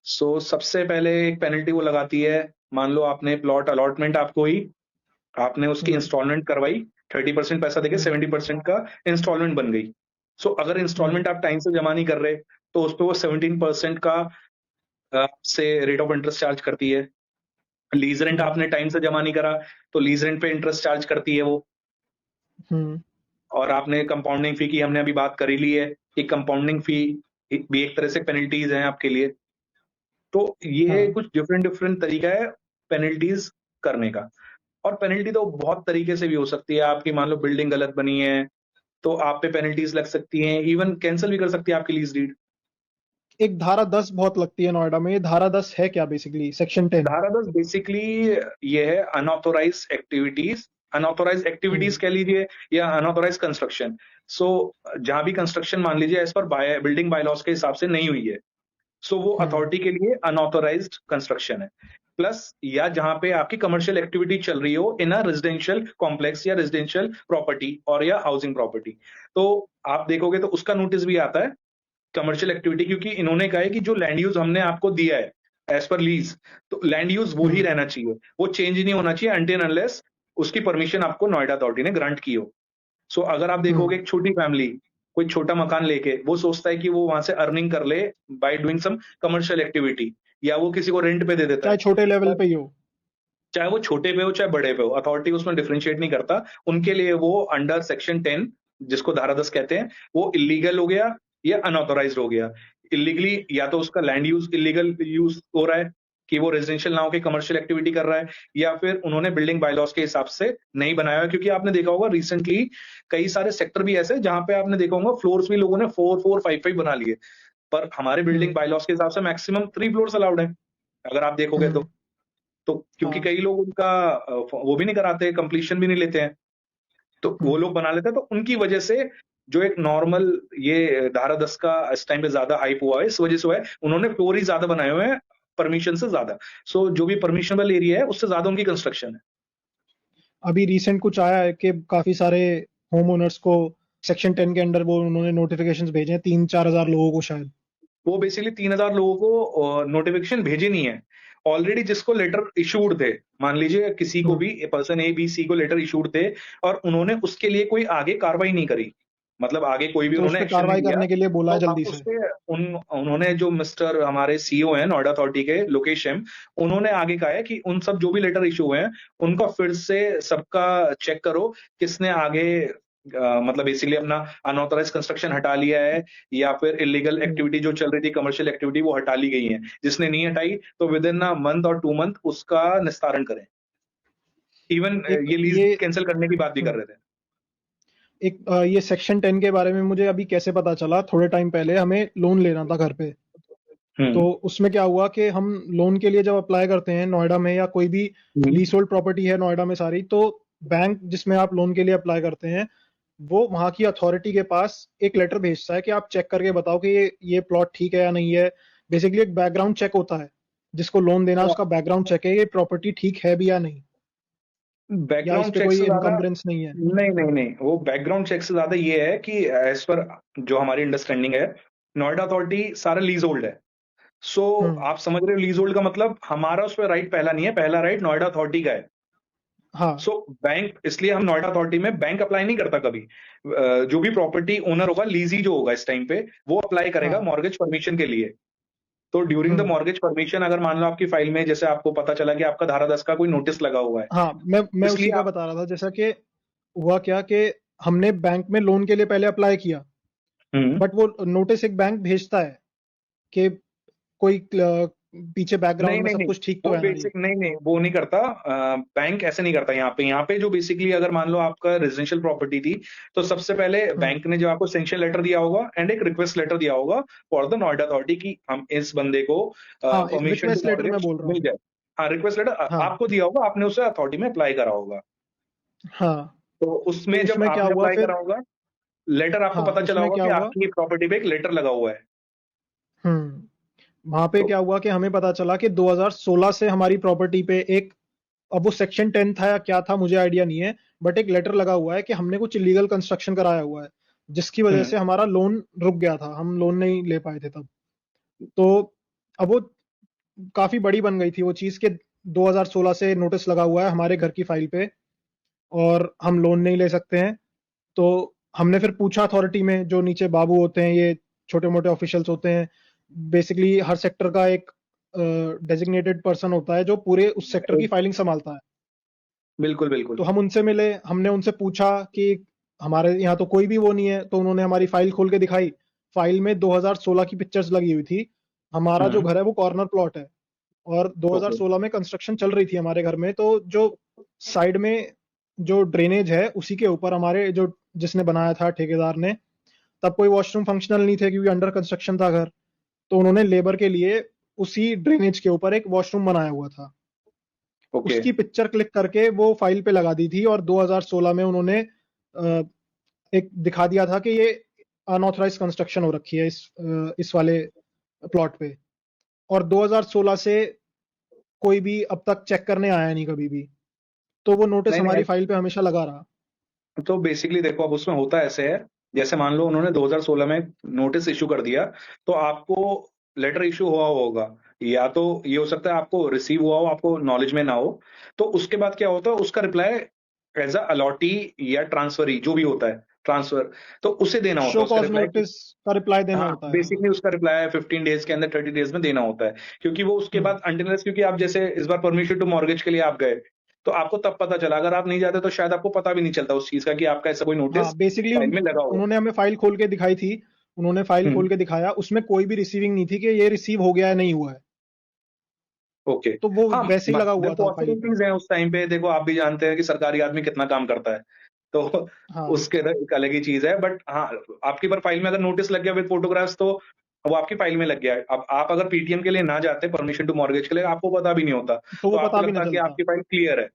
सबसे पहले एक पेनल्टी वो लगाती है, मान लो आपने प्लॉट अलॉटमेंट आपको ही, आपने उसकी हम्म। इंस्टॉलमेंट करवाई, 30% पैसा देके हम्म। 70% का इंस्टॉलमेंट बन गई। अगर हम्म। इंस्टॉलमेंट आप टाइम से जमा नहीं कर रहे, तो उस पे वो 17% का से रेट ऑफ इंटरेस्ट चार्ज करती है। लीज रेंट हम्म। आपने टाइम से जमा नहीं करा, तो लीज रेंट पे इंटरेस्ट चार्ज करती है वो। हम्म। और आपने कंपाउंडिंग फी की हमने अभी बात कर ही ली है कि कंपाउंडिंग फी भी एक तरह से पेनल्टीज हैं आपके लिए। तो ये हाँ, कुछ डिफरेंट डिफरेंट तरीका है पेनल्टीज करने का। और पेनल्टी तो बहुत तरीके से भी हो सकती है, आपकी मान लो बिल्डिंग गलत बनी है तो आप पे पेनल्टीज लग सकती हैं, इवन कैंसिल भी कर सकती है आपकी लीज डीड। एक धारा 10 बहुत लगती है नोएडा में, ये धारा 10 है क्या बेसिकली, सेक्शन 10? धारा 10 बेसिकली ये है अनऑथोराइज एक्टिविटीज, अनऑथोराइज एक्टिविटीज हम्म। कह लीजिए, या अनऑथोराइज कंस्ट्रक्शन। सो जहां भी कंस्ट्रक्शन मान लीजिए एज पर बिल्डिंग बायलॉज के हिसाब से नहीं हुई है, वो हम्म। अथॉरिटी के लिए अनऑथोराइज्ड कंस्ट्रक्शन है। प्लस या जहां पे आपकी कमर्शियल एक्टिविटी चल रही हो इन अ रेजिडेंशियल कॉम्प्लेक्स या रेजिडेंशियल प्रॉपर्टी और या हाउसिंग प्रॉपर्टी, तो आप देखोगे तो उसका नोटिस भी आता है कमर्शियल एक्टिविटी, क्योंकि इन्होंने कहा है कि जो लैंड यूज हमने आपको दिया है एज पर लीज, तो लैंड यूज वो ही हम्म। रहना चाहिए, वो चेंज नहीं होना चाहिए अनटिल अनलेस उसकी परमिशन आपको नोएडा अथॉरिटी ने ग्रांट की हो। अगर आप देखोगे हम्म। एक छोटी फैमिली कोई छोटा मकान लेके वो सोचता है कि वो वहां से अर्निंग कर ले by doing some commercial activity, या वो किसी को रेंट पे दे देता चाहे है, छोटे लेवल पे ही हो। चाहे वो छोटे पे हो चाहे बड़े पे हो, अथॉरिटी उसमें डिफरेंशिएट नहीं करता। उनके लिए वो अंडर सेक्शन 10, जिसको धारा 10 कहते हैं, वो इलीगल हो गया या अनऑथोराइज्ड हो गया। इलीगली या तो उसका लैंड यूज इलीगल यूज हो रहा है कि वो रेजिडेंशियल ना होकर कमर्शियल एक्टिविटी कर रहा है, या फिर उन्होंने बिल्डिंग बायलॉज के हिसाब से नहीं बनाया है, क्योंकि आपने देखा होगा रिसेंटली कई सारे सेक्टर भी ऐसे जहां पे आपने देखा होगा फ्लोर्स भी लोगों ने 4 4 5 5 बना लिए, पर हमारे बिल्डिंग हम्म। बायलॉज के हिसाब से मैक्सिमम 3 फ्लोर्स अलाउड है, अगर आप देखोगे हम्म। तो क्योंकि हाँ। कई लोग उनका वो भी नहीं कराते, कंप्लीशन भी नहीं लेते हैं, तो वो हम्म। लोग बना लेते हैं, तो उनकी वजह से जो एक नॉर्मल ये धारा 10 का इस टाइम पे ज्यादा हाइप हुआ है, इस वजह से हुआ है उन्होंने फ्लोर ही ज्यादा बनाए हुए हैं परमिशन से ज्यादा। जो भी परमिशनल एरिया है उससे ज्यादा उनकी कंस्ट्रक्शन है। अभी रिसेंट कुछ आया है कि काफी सारे होम ओनर्स को सेक्शन 10 के अंडर वो उन्होंने नोटिफिकेशंस भेजे हैं, 3-4 हजार लोगों को शायद। वो बेसिकली 3,000 लोगों को नोटिफिकेशन भेजे नहीं है, ऑलरेडी जिसको लेटर इशूड थे, मान लीजिए किसी को हम्म। भी पर्सन ए बी सी को लेटर इशूड थे, और उन्होंने उसके लिए कोई आगे कार्रवाई नहीं करी, मतलब आगे कोई भी तो उस उन्होंने पे एक्शन नहीं कार्रवाई लिया, करने के लिए बोला तो है अब जल्दी से। उसपे उन्होंने जो मिस्टर हमारे सीईओ हैं नोएडा अथॉरिटी के लोकेश एम, उन्होंने आगे कहा है कि उन सब जो भी लेटर इशू हुए हैं उनका फिर से सबका चेक करो, किसने आगे मतलब बेसिकली अपना अनऑथराइज कंस्ट्रक्शन हटा लिया है, या फिर इलीगल हम्म। एक्टिविटी जो चल रही थी कमर्शियल एक्टिविटी वो हटा ली गई है, जिसने नहीं हटाई तो विद इन अ मंथ और 2 मंथ उसका निस्तारण करें। इवन एक ये लीज ये कैंसिल करने की बात भी कर हम्म, रहे थे। ये सेक्शन 10 के बारे में मुझे अभी कैसे पता चला, थोड़े टाइम पहले हमें लोन लेना था घर पे। तो हम्म। उसमें क्या हुआ कि हम लोन के लिए जब अप्लाई करते हैं नोएडा में या कोई भी हम्म। लीज होल्ड प्रॉपर्टी है नोएडा में सारी, तो बैंक जिसमें आप लोन के लिए अप्लाई करते हैं वो वहाँ की अथॉरिटी के पास एक लेटर भेजता है कि आप चेक करके बताओ कि ये प्लॉट ठीक है या नहीं है। बेसिकली एक बैकग्राउंड चेक होता है, जिसको लोन देना है उसका बैकग्राउंड चेक है, ये प्रॉपर्टी ठीक है भी या नहीं, या इस बैकग्राउंड पे चेक कोई से ज्यादा, इनकम्बरेंस नहीं है। नहीं नहीं नहीं, वो बैकग्राउंड चेक से ज्यादा ये है कि एज पर जो हमारी अंडरस्टैंडिंग है, नोएडा अथॉरिटी सारा लीज होल्ड है। सो हम्म। आप समझ रहे हो, लीज होल्ड का मतलब हमारा उस पर राइट पहला नहीं है, पहला राइट नोएडा अथॉरिटी का है। हाँ। सो बैंक, इसलिए हम नोएडा अथॉरिटी में बैंक अप्लाई नहीं करता कभी। जो भी प्रॉपर्टी ओनर होगा, लीजी जो होगा इस टाइम पे, वो अप्लाई करेगा हाँ। मॉर्गेज परमिशन के लिए। तो during the hmm. Mortgage permission, अगर मान लो आपकी फाइल में जैसे आपको पता चला कि आपका धारा 10 का कोई नोटिस लगा हुआ है, हाँ, मैं इसलिए उसी का आप। बता रहा था, जैसा कि हुआ क्या कि हमने बैंक में लोन के लिए पहले अप्लाई किया, हम्म। बट वो नोटिस एक बैंक भेजता है कि कोई पीछे नहीं बैकग्राउंड में नहीं सब नहीं, कुछ ठीक तो वो है ना ये। बेसिक नहीं नहीं, वो नहीं करता। बैंक ऐसे नहीं करता यहाँ पे जो बेसिकली, अगर मान लो आपका रेजिडेंशियल प्रॉपर्टी थी, तो सबसे पहले हम्म। बैंक ने जो आपको सेंक्शन लेटर दिया होगा एंड एक रिक्वेस्ट लेटर दिया होगा फॉर द नोएडा अथॉरिटी की हम इस बंदे को हाँ, परमिशन टू रिक्वेस्ट लेटर मैं मॉर्गेज बोल रहा मिल हूँ। जाए। हाँ, रिक्वेस्ट लेटर हाँ। आपको दिया होगा, आपने उसे अथॉरिटी में अप्लाई करा होगा। हाँ। तो तो उसमें जब उसमें क्या आपने हुआ अप्लाई फिर? करा होगा, लेटर आपको हाँ, पता चला उसमें होगा क्या कि हुआ? आपकी प्रॉपर्टी पे एक लेटर लगा हुआ है। वहां पे तो क्या हुआ कि हमें पता चला कि 2016 से हमारी प्रॉपर्टी पे एक, अब वो सेक्शन 10 था या क्या था मुझे आइडिया नहीं है, बट एक लेटर लगा हुआ है कि हमने कुछ इलीगल कंस्ट्रक्शन कराया हुआ है, जिसकी वजह हम्म से हमारा लोन रुक गया था, हम लोन नहीं ले पाए थे तब। तो अब वो काफी बड़ी बन गई थी वो चीज कि 2016 से नोटिस लगा हुआ है हमारे घर की फाइल पे और हम लोन नहीं ले सकते हैं। तो हमने फिर पूछा अथॉरिटी में, जो नीचे बाबू होते हैं, ये छोटे मोटे ऑफिशियल्स होते हैं, बेसिकली हर सेक्टर का एक डेजिग्नेटेड पर्सन होता है जो पूरे उस सेक्टर की फाइलिंग संभालता है। बिल्कुल तो बिल्कुल। हम उनसे मिले, हमने उनसे पूछा कि हमारे यहाँ तो कोई भी वो नहीं है, तो उन्होंने हमारी फाइल खोल के दिखाई। फाइल में 2016 की पिक्चर्स लगी हुई थी। हमारा जो हम्म। घर है वो कॉर्नर प्लॉट है, और ओके। 2016 में कंस्ट्रक्शन चल रही थी हमारे घर में, तो जो साइड में जो ड्रेनेज है उसी के ऊपर हमारे जो, जिसने बनाया था ठेकेदार ने, तब कोई वॉशरूम फंक्शनल नहीं थे क्योंकि अंडर कंस्ट्रक्शन था घर। तो उन्होंने लेबर के लिए उसी ड्रेनेज के ऊपर एक वॉशरूम बनाया हुआ था। ओके। उसकी पिक्चर क्लिक करके वो फाइल पे लगा दी थी, और 2016 में उन्होंने एक दिखा दिया था कि ये अनऑथराइज कंस्ट्रक्शन हो रखी है इस वाले प्लॉट पे। और 2016 से कोई भी अब तक चेक करने आया नहीं कभी भी, तो वो नोटिस नहीं हमारी नहीं, फाइल पे हमेगा लगा रहा। तो बेसिकली देखो, अब उसमें होता ऐसे है, जैसे मान लो उन्होंने 2016 में नोटिस इशू कर दिया, तो आपको लेटर इशू हुआ होगा, या तो ये हो सकता है आपको रिसीव हुआ हो, आपको नॉलेज में ना हो। तो उसके बाद क्या होता है, उसका रिप्लाई एज अ अलॉटी या ट्रांसफरी जो भी होता है, ट्रांसफर, तो उसे देना होता शो है उसका कॉज रिप्लाई। नोटिस का रिप्लाई देना हाँ, होता है, हाँ। बेसिकली उसका रिप्लाई 15 डेज के अंदर, 30 डेज में देना होता है। क्योंकि वो उसके हम्म। बाद अनटिल, क्योंकि आप जैसे इस बार परमिशन टू मॉर्गेज के लिए आप गए, तो आपको तब पता चला। अगर आप नहीं जाते तो शायद आपको पता भी नहीं चलता उस चीज का कि आपका ऐसा कोई हाँ, नोटिस बेसिकली फाइल में लगा हुआ उन्होंने हमें फाइल खोल के दिखाई थी। उन्होंने फाइल है। खोल के दिखाया, उसमें कोई भी रिसीविंग नहीं थी कि ये रिसीव हो गया है नहीं हुआ है। ओके। तो वो हाँ, वैसे ही लगा देयर हुआ था फाइल पे। पॉसिबिलिटीज हैं उस टाइम पे। देखो, आप भी जानते हैं कि सरकारी आदमी कितना काम करता है, तो हाँ। उसके अंदर एक अलग ही चीज है। बट हाँ, आपकी पर फाइल में अगर नोटिस लग गया विद फोटोग्राफ्स, तो वो आपकी फाइल में लग गया है। अब आप अगर पीटीएम के लिए ना जाते, परमिशन टू मॉर्गेज के लिए, आपको पता भी नहीं होता, तो तो वो आपको पता भी ना लगता कि चलता। आपकी फाइल क्लियर है।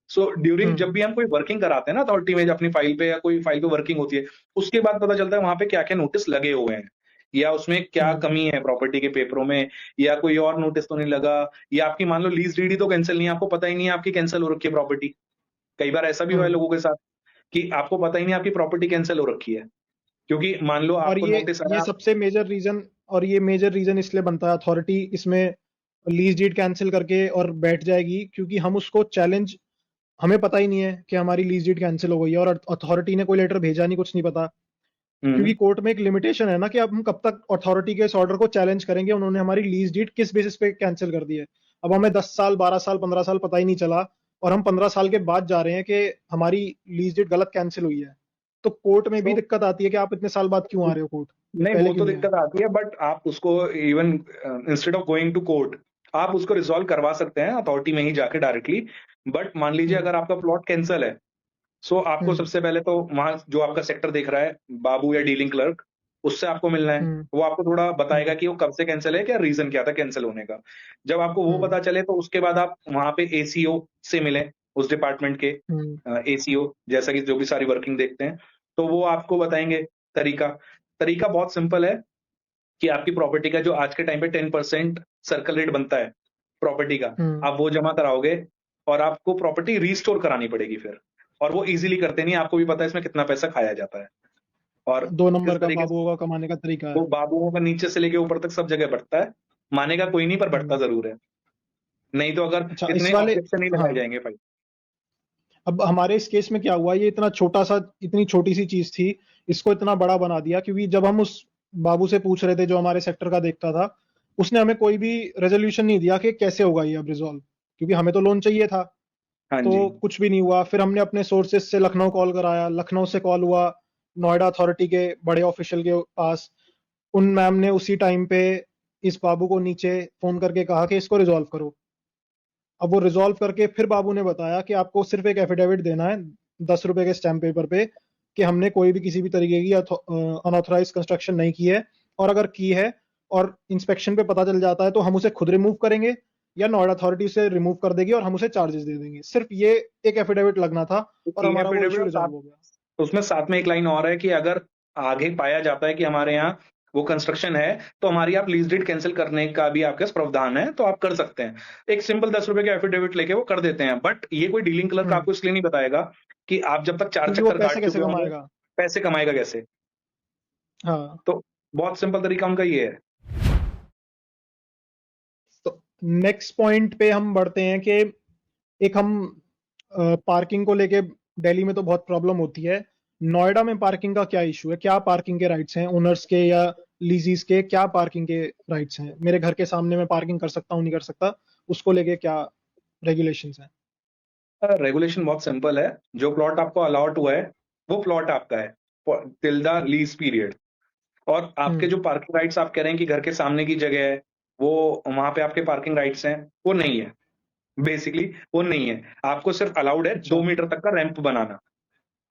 सो ड्यूरिंग, जब हम्म। भी हम कोई वर्किंग कराते हैं ना अथॉरिटी में, अपनी फाइल पे या कोई फाइल पे वर्किंग होती है, उसके बाद पता चलता है वहां पे क्या क्या नोटिस लगे हुए हैं, या उसमें क्या हम्म। कमी है प्रॉपर्टी के पेपरों में, या कोई और नोटिस तो नहीं लगा, या आपकी मान लो लीज डीडी तो कैंसिल नहीं है, आपको पता ही नहीं है आपकी कैंसिल हो रखी है प्रॉपर्टी। कई बार ऐसा भी हुआ है हम्म। लोगों के साथ कि आपको पता ही नहीं आपकी प्रॉपर्टी कैंसिल हो रखी है, क्योंकि मान लो और आपको नोटिस ये आया। सबसे मेजर रीजन, और ये मेजर रीजन इसलिए बनता है अथॉरिटी इसमें लीज डीड कैंसिल करके और बैठ जाएगी, क्योंकि हम उसको चैलेंज, हमें पता ही नहीं है कि हमारी लीज डीड कैंसिल हो गई है, और अथॉरिटी ने कोई लेटर भेजा नहीं, कुछ नहीं पता। क्योंकि हम्म। कोर्ट में एक लिमिटेशन है ना कि अब हम कब तक अथॉरिटी के इस ऑर्डर को चैलेंज करेंगे, उन्होंने हमारी लीज डीड किस बेसिस पे कैंसिल कर दी है। अब हमें 10 साल, 12 साल, 15 साल पता ही नहीं चला, और हम 15 साल के बाद जा रहे हैं कि हमारी लीज डीड गलत कैंसिल हुई है। तो कोर्ट में भी तो दिक्कत आती है कि आप इतने साल बाद क्यों आ रहे हो कोर्ट, नहीं, पहले वो क्यों तो नहीं आए। दिक्कत आती है, बट आप उसको even instead of going to court, आप उसको रिजॉल्व करवा सकते हैं अथॉरिटी में ही जाके डायरेक्टली। बट मान लीजिए हम्म। अगर आपका प्लॉट कैंसिल है, सो आपको हम्म। सबसे पहले तो वहां जो आपका सेक्टर देख रहा है, बाबू या डीलिंग क्लर्क, उससे आपको मिलना है। हम्म। वो आपको थोड़ा बताएगा हम्म। कि वो कब से कैंसिल है, क्या रीजन क्या था कैंसिल होने का। जब आपको वो हम्म। पता चले, तो उसके बाद आप वहां पे एसीओ से मिलें, उस डिपार्टमेंट के हम्म। एसीओ, जैसा कि जो भी सारी वर्किंग देखते हैं। तो वो आपको बताएंगे तरीका। तरीका बहुत सिंपल है कि आपकी प्रॉपर्टी का जो आज के टाइम पे 10% सर्कल रेट बनता है प्रॉपर्टी का, आप वो जमा कराओगे और आपको प्रॉपर्टी रीस्टोर करानी पड़ेगी फिर। और वो इजीली करते नहीं, आपको भी पता है इसमें कितना पैसा खाया जाता है और 2 किस नंबर का तरीके से बाबुओं का कमाने का तरीका वो है। बाबुओं का नीचे से लेके ऊपर तक सब जगह बढ़ता है। मानेगा कोई नहीं, पर बढ़ता जरूर है। नहीं तो अगर अच्छा, इस इतने वाले ऑब्जेक्शन नहीं हाँ, लगाए जाएंगे भाई। अब हमारे इस केस में क्या हुआ, ये इतनी छोटी सी चीज थी, इसको इतना बड़ा बना दिया, क्योंकि जब हम उस बाबू से पूछ रहे थे जो हमारे सेक्टर का देखता था, उसने हमें कोई भी रेजोल्यूशन नहीं दिया कि कैसे होगा ये अब रिजॉल्व, क्योंकि हमें तो लोन चाहिए था। हाँ तो जी। कुछ भी नहीं हुआ। फिर हमने अपने सोर्सेज से लखनऊ कॉल कराया, लखनऊ से कॉल हुआ नोएडा अथॉरिटी के बड़े ऑफिशियल के पास। उन मैम ने उसी टाइम पे इस बाबू को नीचे फोन करके कहा कि इसको रिजॉल्व करो। अब वो रिजॉल्व करके फिर बाबू ने बताया कि आपको सिर्फ एक एफिडेविट देना है 10 रुपए के स्टैम्प पेपर पे कि हमने कोई भी किसी भी तरीके की अनऑथराइज कंस्ट्रक्शन नहीं की है, और अगर की है और इंस्पेक्शन पे पता चल जाता है तो हम उसे खुद रिमूव करेंगे या नोएडा अथॉरिटी उसे रिमूव कर देगी और हम उसे चार्जेस दे देंगे। सिर्फ ये एक एफिडेविट लगना था और ये हमारा वो एफिडेविट इशू और रिजॉल्व साथ हो गया। उसमें साथ में एक लाइन और है कि अगर आगे पाया जाता है कि हमारे यहाँ वो कंस्ट्रक्शन है, तो हमारी आप लीज डीड कैंसिल करने का भी आपके पास प्रावधान है, तो आप कर सकते हैं। एक सिंपल 10 रुपए का एफिडेविट लेके वो कर देते हैं। बट ये कोई डीलिंग क्लर्क हम्म आपको इसलिए नहीं बताएगा कि आप जब तक 4 क्योंकि वो चक्कर पैसे काट कैसे चुके होंगे, कमाएगा। पैसे कमाएगा कैसे। हाँ। तो बहुत सिंपल तरीका उनका ये है। तो नेक्स्ट पॉइंट पे हम बढ़ते हैं कि एक हम पार्किंग को लेके दिल्ली में तो बहुत प्रॉब्लम होती है। नोएडा में पार्किंग का क्या इशू है, क्या पार्किंग के राइट्स हैं ओनर्स के या लीजीज के, क्या पार्किंग के राइट्स हैं? मेरे घर के सामने मैं पार्किंग कर सकता हूँ नहीं कर सकता, उसको लेके क्या रेगुलेशंस हैं? रेगुलेशन बहुत सिंपल है। जो प्लॉट आपको अलॉट हुआ है वो प्लॉट आपका है टिल द लीज पीरियड। और आपके हम्म। जो पार्किंग राइट्स आप कह रहे हैं कि घर के सामने की जगह है, वो वहां पे आपके पार्किंग राइट्स हैं, वो नहीं है। बेसिकली वो नहीं है। आपको सिर्फ अलाउड है अच्छा। 2 मीटर तक का रैंप बनाना।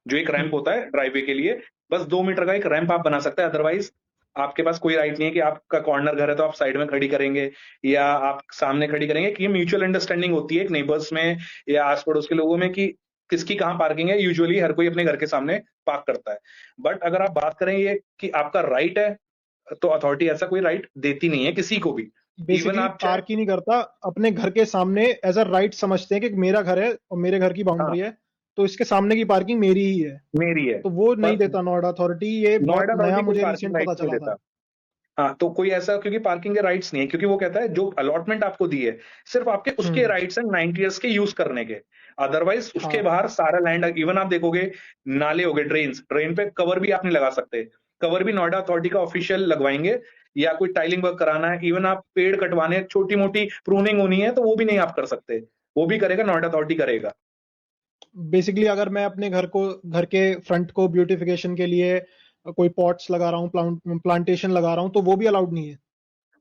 जो एक रैंप हम्म। होता है ड्राइववे के लिए, बस 2 मीटर का एक रैंप आप बना सकते हैं। अदरवाइज आपके पास कोई राइट नहीं है कि आपका कॉर्नर घर है तो आप साइड में खड़ी करेंगे या आप सामने खड़ी करेंगे। कि ये म्यूचुअल अंडरस्टैंडिंग होती है एक नेबर्स में या आस पड़ोस के लोगों में कि किसकी कहाँ पार्किंग है। यूजुअली हर कोई अपने घर के सामने पार्क करता है। बट अगर आप बात करें ये कि आपका राइट है, तो अथॉरिटी ऐसा कोई राइट देती नहीं है किसी को भी। इवन बेसिकली आप चाहे, पार्क ही नहीं करता, अपने घर के सामने एज अ राइट समझते हैं कि मेरा घर है और मेरे घर की हाँ, बाउंड्री है, तो इसके सामने की पार्किंग मेरी ही है। मेरी है। तो वो नहीं पर देता नोएडा अथॉरिटी, ये बहुत नोएडा नया अथॉरिटी कोई मुझे पार्किंग रिसेंट पता राइट्स नहीं चला देता। था। हाँ, तो कोई ऐसा क्योंकि पार्किंग के राइट्स नहीं है, क्योंकि वो कहता है जो अलॉटमेंट आपको दी है सिर्फ आपके उसके हम्म। राइट्स हैं 90 ईयर्स के यूज करने के। अदरवाइज उसके हाँ। बाहर सारा लैंड, इवन आप देखोगे नाले हो गए, ड्रेन पे कवर भी आप नहीं लगा सकते। कवर भी नोएडा अथॉरिटी का ऑफिशियल लगवाएंगे या कोई टाइलिंग वर्क कराना है, इवन आप पेड़ कटवाने, छोटी मोटी प्रूनिंग होनी है, तो वो भी नहीं आप कर सकते। वो भी करेगा नोएडा अथॉरिटी करेगा। बेसिकली अगर मैं अपने घर के फ्रंट को ब्यूटिफिकेशन के लिए कोई पॉट्स लगा रहा हूँ, प्लांटेशन लगा रहा हूँ, तो वो भी अलाउड नहीं है?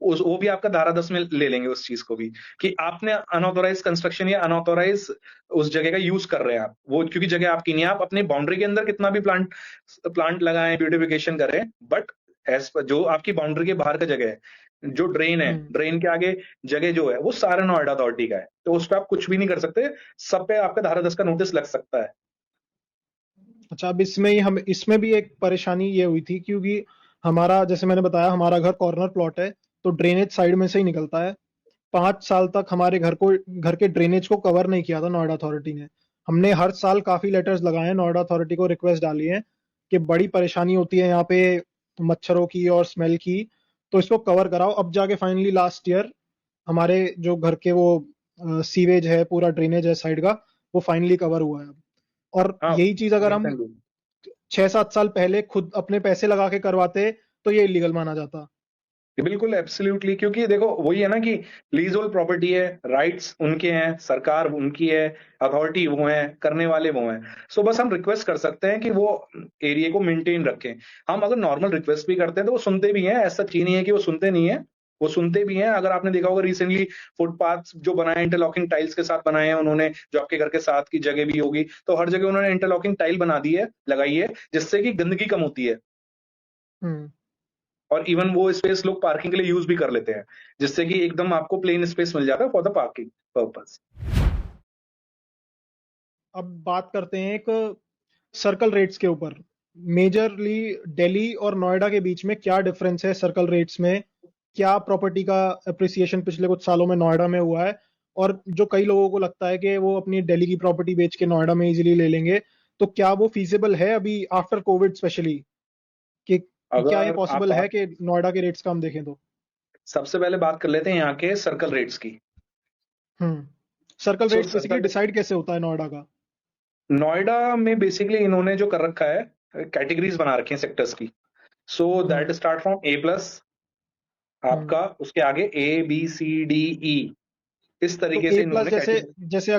वो भी आपका धारा 10 में ले लेंगे उस चीज को भी कि आपने अनऑथोराइज कंस्ट्रक्शन या अनऑथोराइज उस जगह का यूज कर रहे हैं आप, वो क्योंकि जगह आपकी नहीं है। आप अपनी बाउंड्री के अंदर कितना भी प्लांट प्लांट लगाएं, ब्यूटिफिकेशन करें, बट एज जो आपकी बाउंड्री के बाहर का जगह है, जो ड्रेन है, हम्म। ड्रेन के आगे जगह जो है वो सारा नोएडा अथॉरिटी का है, तो उस पर आप कुछ भी नहीं कर सकते। सब पे आपका धारा 10 का नोटिस लग सकता है। अच्छा, अब इसमें भी एक परेशानी ये हुई थी, क्योंकि हमारा, जैसे मैंने बताया, हमारा घर कॉर्नर प्लॉट है, तो ड्रेनेज साइड में से ही निकलता है। 5 साल तक हमारे घर के ड्रेनेज को कवर नहीं किया था नोएडा अथॉरिटी ने। हमने हर साल काफी लेटर्स लगाए हैं, नोएडा अथॉरिटी को रिक्वेस्ट डाली है कि बड़ी परेशानी होती है यहाँ पे मच्छरों की और स्मेल की, तो इसको कवर कराओ। अब जाके फाइनली लास्ट ईयर हमारे जो घर के वो सीवेज है, पूरा ड्रेनेज है साइड का, वो फाइनली कवर हुआ है अब। और हाँ, यही चीज अगर हम रिसेंटली 6-7 साल पहले खुद अपने पैसे लगा के करवाते तो ये इलीगल माना जाता। बिल्कुल एब्सोल्युटली, क्योंकि देखो वही है ना कि लीज होल्ड प्रॉपर्टी है, राइट्स उनके हैं, सरकार उनकी है, अथॉरिटी वो है, करने वाले वो हैं। सो बस हम रिक्वेस्ट कर सकते हैं कि वो एरिया को मेंटेन रखें। हम अगर नॉर्मल रिक्वेस्ट भी करते हैं तो वो सुनते भी हैं, ऐसा चीज नहीं है कि वो सुनते नहीं है, वो सुनते भी हैं। अगर आपने देखा होगा रिसेंटली फुटपाथ जो बनाए इंटरलॉकिंग टाइल्स के साथ बनाए हैं उन्होंने, जो आपके घर के साथ की जगह भी होगी, तो हर जगह उन्होंने इंटरलॉकिंग टाइल बना दी है, लगाई है, जिससे कि गंदगी कम होती है। हम्म। और इवन वो स्पेस लोग पार्किंग के लिए यूज भी कर लेते हैं, जिससे कि एकदम आपको प्लेन स्पेस मिल जाता है फॉर द पार्किंग पर्पस। अब बात करते हैं एक सर्कल रेट्स के ऊपर। मेजरली दिल्ली और नोएडा के बीच में क्या डिफरेंस है सर्कल रेट्स में? क्या प्रॉपर्टी का अप्रिसिएशन पिछले कुछ सालों में नोएडा में हुआ है? और जो कई लोगों को लगता है कि वो अपनी दिल्ली की प्रॉपर्टी बेच के नोएडा में इजीली ले लेंगे, तो क्या वो फीजिबल है अभी आफ्टर कोविड स्पेशली? कि क्या ये अगर आप पॉसिबल है कि नोएडा के रेट्स का हम देखें तो? सबसे पहले बात कर लेते हैं यहाँ के सर्कल रेट्स की। Circle so rates basically circle decide कैसे होता है नोएडा का? नोएडा में बेसिकली इन्होंने जो कर रखा है, कैटेगरीज बना रखी हैं सेक्टर्स की। So that start from A+, आपका उसके आगे A B C D E, इस तो तरीके ए से प्लस इन्होंने जैसे कैटेगरी। जैसे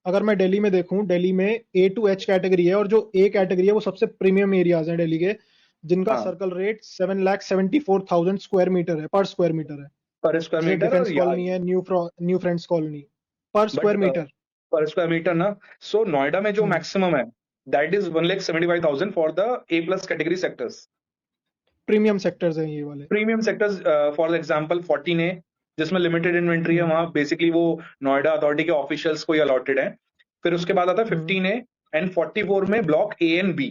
अगर मैं दिल्ली में देखूं, दिल्ली में A to H कैटेगरी है, और जो ए कैटेगरी है वो सबसे प्रीमियम एरियाज हैं दिल्ली के, जिनका हाँ, सर्कल रेट 7,74,000 स्क्वायर मीटर है, पर स्क्वायर मीटर है। पर स्क्वायर जैसे मीटर डिफेंस और कॉलोनी है, न्यू फ्रेंड्स कॉलोनी, पर बट स्क्वायर मीटर। पर स्क्वायर मीटर ना। सो नोएडा में जो हम्म मैक्सिमम है, that is 1,75,000 for the A+ category sectors. Premium sectors हैं ये वाले। Premium sectors, for example 14A, जिसमें लिमिटेड इन्वेंट्री है, हम्म वहां बेसिकली वो नोएडा अथॉरिटी के ऑफिशियल्स को ही अलॉटेड है। फिर उसके बाद आता है हम्म 15A एंड 44 में ब्लॉक A एंड B,